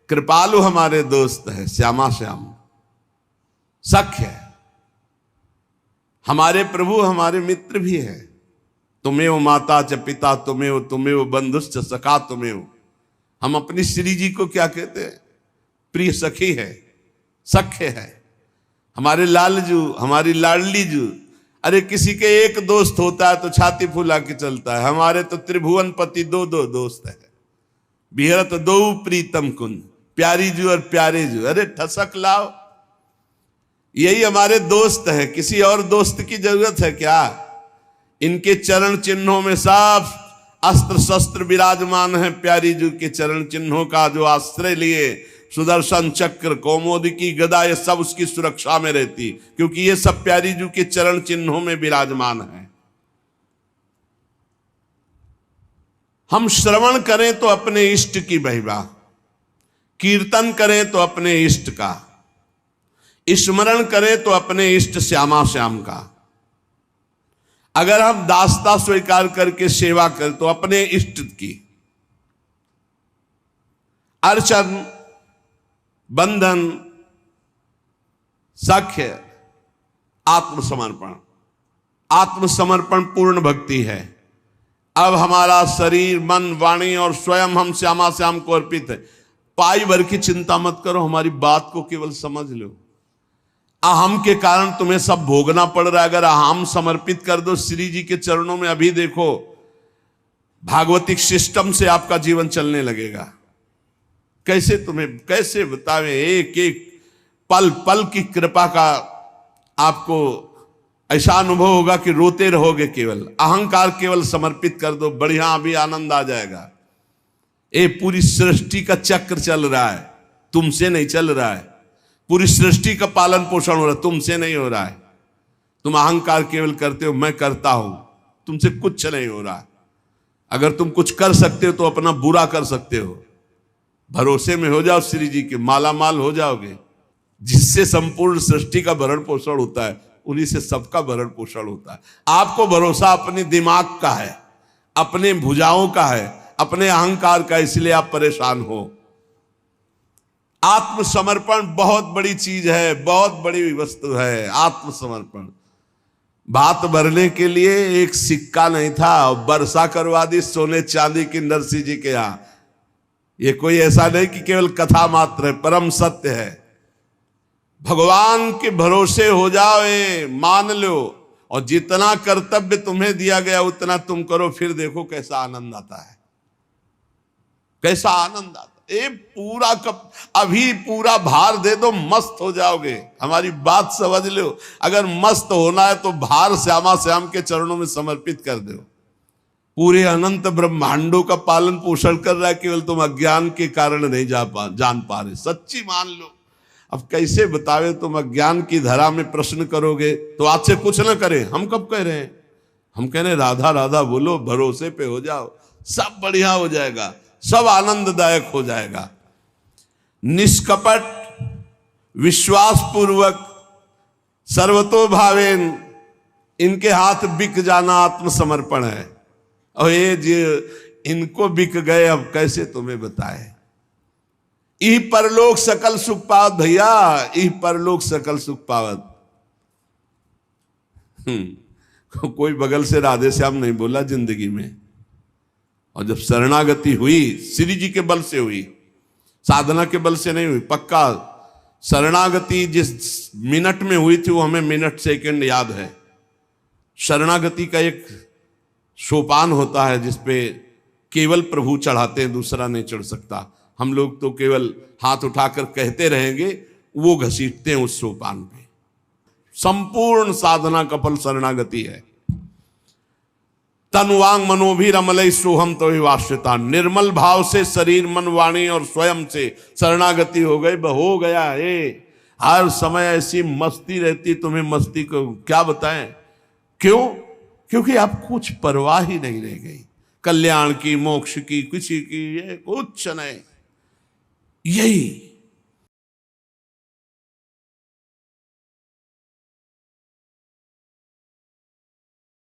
कृपालु हमारे दोस्त है, श्यामा श्याम सख्य है। हमारे प्रभु हमारे मित्र भी है। तुम्हें माता च पिता तुम्हें बंधुश्च सखा तुम्हें। हम अपनी श्री जी को क्या कहते हैं? प्रिय सखी है, सख्य है। हमारे लालजू, हमारी लाडली जू। अरे किसी के एक दोस्त होता है तो छाती फुला के चलता है। हमारे तो त्रिभुवन पति दो दोस्त है। बिहरत दो प्रीतम कुंज, प्यारी जू और प्यारे जू। अरे ठसक लाओ, यही हमारे दोस्त है। किसी और दोस्त की जरूरत है क्या? इनके चरण चिन्हों में सब अस्त्र शस्त्र विराजमान है। प्यारी जू के चरण चिन्हों का जो आश्रय लिए, सुदर्शन चक्र, कौमोदकी गदा, ये सब उसकी सुरक्षा में रहती, क्योंकि ये सब प्यारी जू के चरण चिन्हों में विराजमान है। हम श्रवण करें तो अपने इष्ट की महिमा, कीर्तन करें तो अपने इष्ट का, स्मरण करें तो अपने इष्ट श्यामा श्याम का। अगर हम दासता स्वीकार करके सेवा करें तो अपने इष्ट की। अर्चन, बंधन, सख्य, आत्मसमर्पण। आत्मसमर्पण पूर्ण भक्ति है। अब हमारा शरीर, मन, वाणी और स्वयं हम श्यामा श्याम को अर्पित है। पाई भर की चिंता मत करो, हमारी बात को केवल समझ लो। अहम के कारण तुम्हें सब भोगना पड़ रहा है। अगर अहम समर्पित कर दो श्री जी के चरणों में, अभी देखो भागवतिक सिस्टम से आपका जीवन चलने लगेगा। कैसे तुम्हें कैसे बतावें, एक एक पल पल की कृपा का आपको ऐसा अनुभव होगा कि रोते रहोगे। केवल अहंकार केवल समर्पित कर दो, बढ़िया अभी आनंद आ जाएगा। ये पूरी सृष्टि का चक्र चल रहा है, तुमसे नहीं चल रहा है। पूरी सृष्टि का पालन पोषण हो रहा है, तुमसे नहीं हो रहा है। तुम अहंकार केवल करते हो, मैं करता हूं, तुमसे कुछ नहीं हो रहा है। अगर तुम कुछ कर सकते हो तो अपना बुरा कर सकते हो। भरोसे में हो जाओ श्री जी के, माला माल हो जाओगे। जिससे संपूर्ण सृष्टि का भरण पोषण होता है, उन्हीं से सबका भरण पोषण होता है। आपको भरोसा अपने दिमाग का है, अपने भुजाओं का है, अपने अहंकार का, इसलिए आप परेशान हो। आत्मसमर्पण बहुत बड़ी चीज है, बहुत बड़ी वस्तु है आत्मसमर्पण। भात भरने के लिए एक सिक्का नहीं था, वर्षा करवा दी सोने चांदी की नरसिंह जी के यहां। ये कोई ऐसा नहीं कि केवल कथा मात्र है, परम सत्य है। भगवान के भरोसे हो जाओ, मान लो, और जितना कर्तव्य तुम्हें दिया गया उतना तुम करो, फिर देखो कैसा आनंद आता है, कैसा आनंद आता है। ये पूरा कप अभी पूरा भार दे दो, मस्त हो जाओगे। हमारी बात समझ लो। अगर मस्त होना है तो भार श्यामा श्याम के चरणों में समर्पित कर दो। पूरे अनंत ब्रह्मांडों का पालन पोषण कर रहा है, केवल तुम अज्ञान के कारण नहीं जान पा रहे। सच्ची मान लो। अब कैसे बतावे, तुम अज्ञान की धरा में प्रश्न करोगे तो आज से कुछ ना करें। हम कब कह रहे हैं? हम कह रहे राधा राधा बोलो, भरोसे पे हो जाओ, सब बढ़िया हो जाएगा, सब आनंददायक हो जाएगा। निष्कपट, विश्वास पूर्वक, सर्वतो भावेन इनके हाथ बिक जाना आत्मसमर्पण है। और ये जो इनको बिक गए, अब कैसे तुम्हें बताए। ई परलोक सकल सुख पावत भैया, ई परलोक सकल सुख पावत। कोई बगल से राधे श्याम नहीं बोला जिंदगी में। और जब शरणागति हुई, श्री जी के बल से हुई, साधना के बल से नहीं हुई। पक्का शरणागति जिस मिनट में हुई थी वो हमें मिनट सेकंड याद है। शरणागति का एक सोपान होता है जिसपे केवल प्रभु चढ़ाते हैं, दूसरा नहीं चढ़ सकता। हम लोग तो केवल हाथ उठाकर कहते रहेंगे, वो घसीटते हैं उस सोपान पे। संपूर्ण साधना का फल शरणागति है। तन वांग मनोभी रमलई सोहम तो वाश्यता, निर्मल भाव से शरीर मन वाणी और स्वयं से शरणागति हो गई, हो गया है। हर समय ऐसी मस्ती रहती, तुम्हें मस्ती को क्या बताएं। क्यों? क्योंकि अब कुछ परवाह ही नहीं रह गई, कल्याण की, मोक्ष की, किसी की, ये कुछ नहीं। यही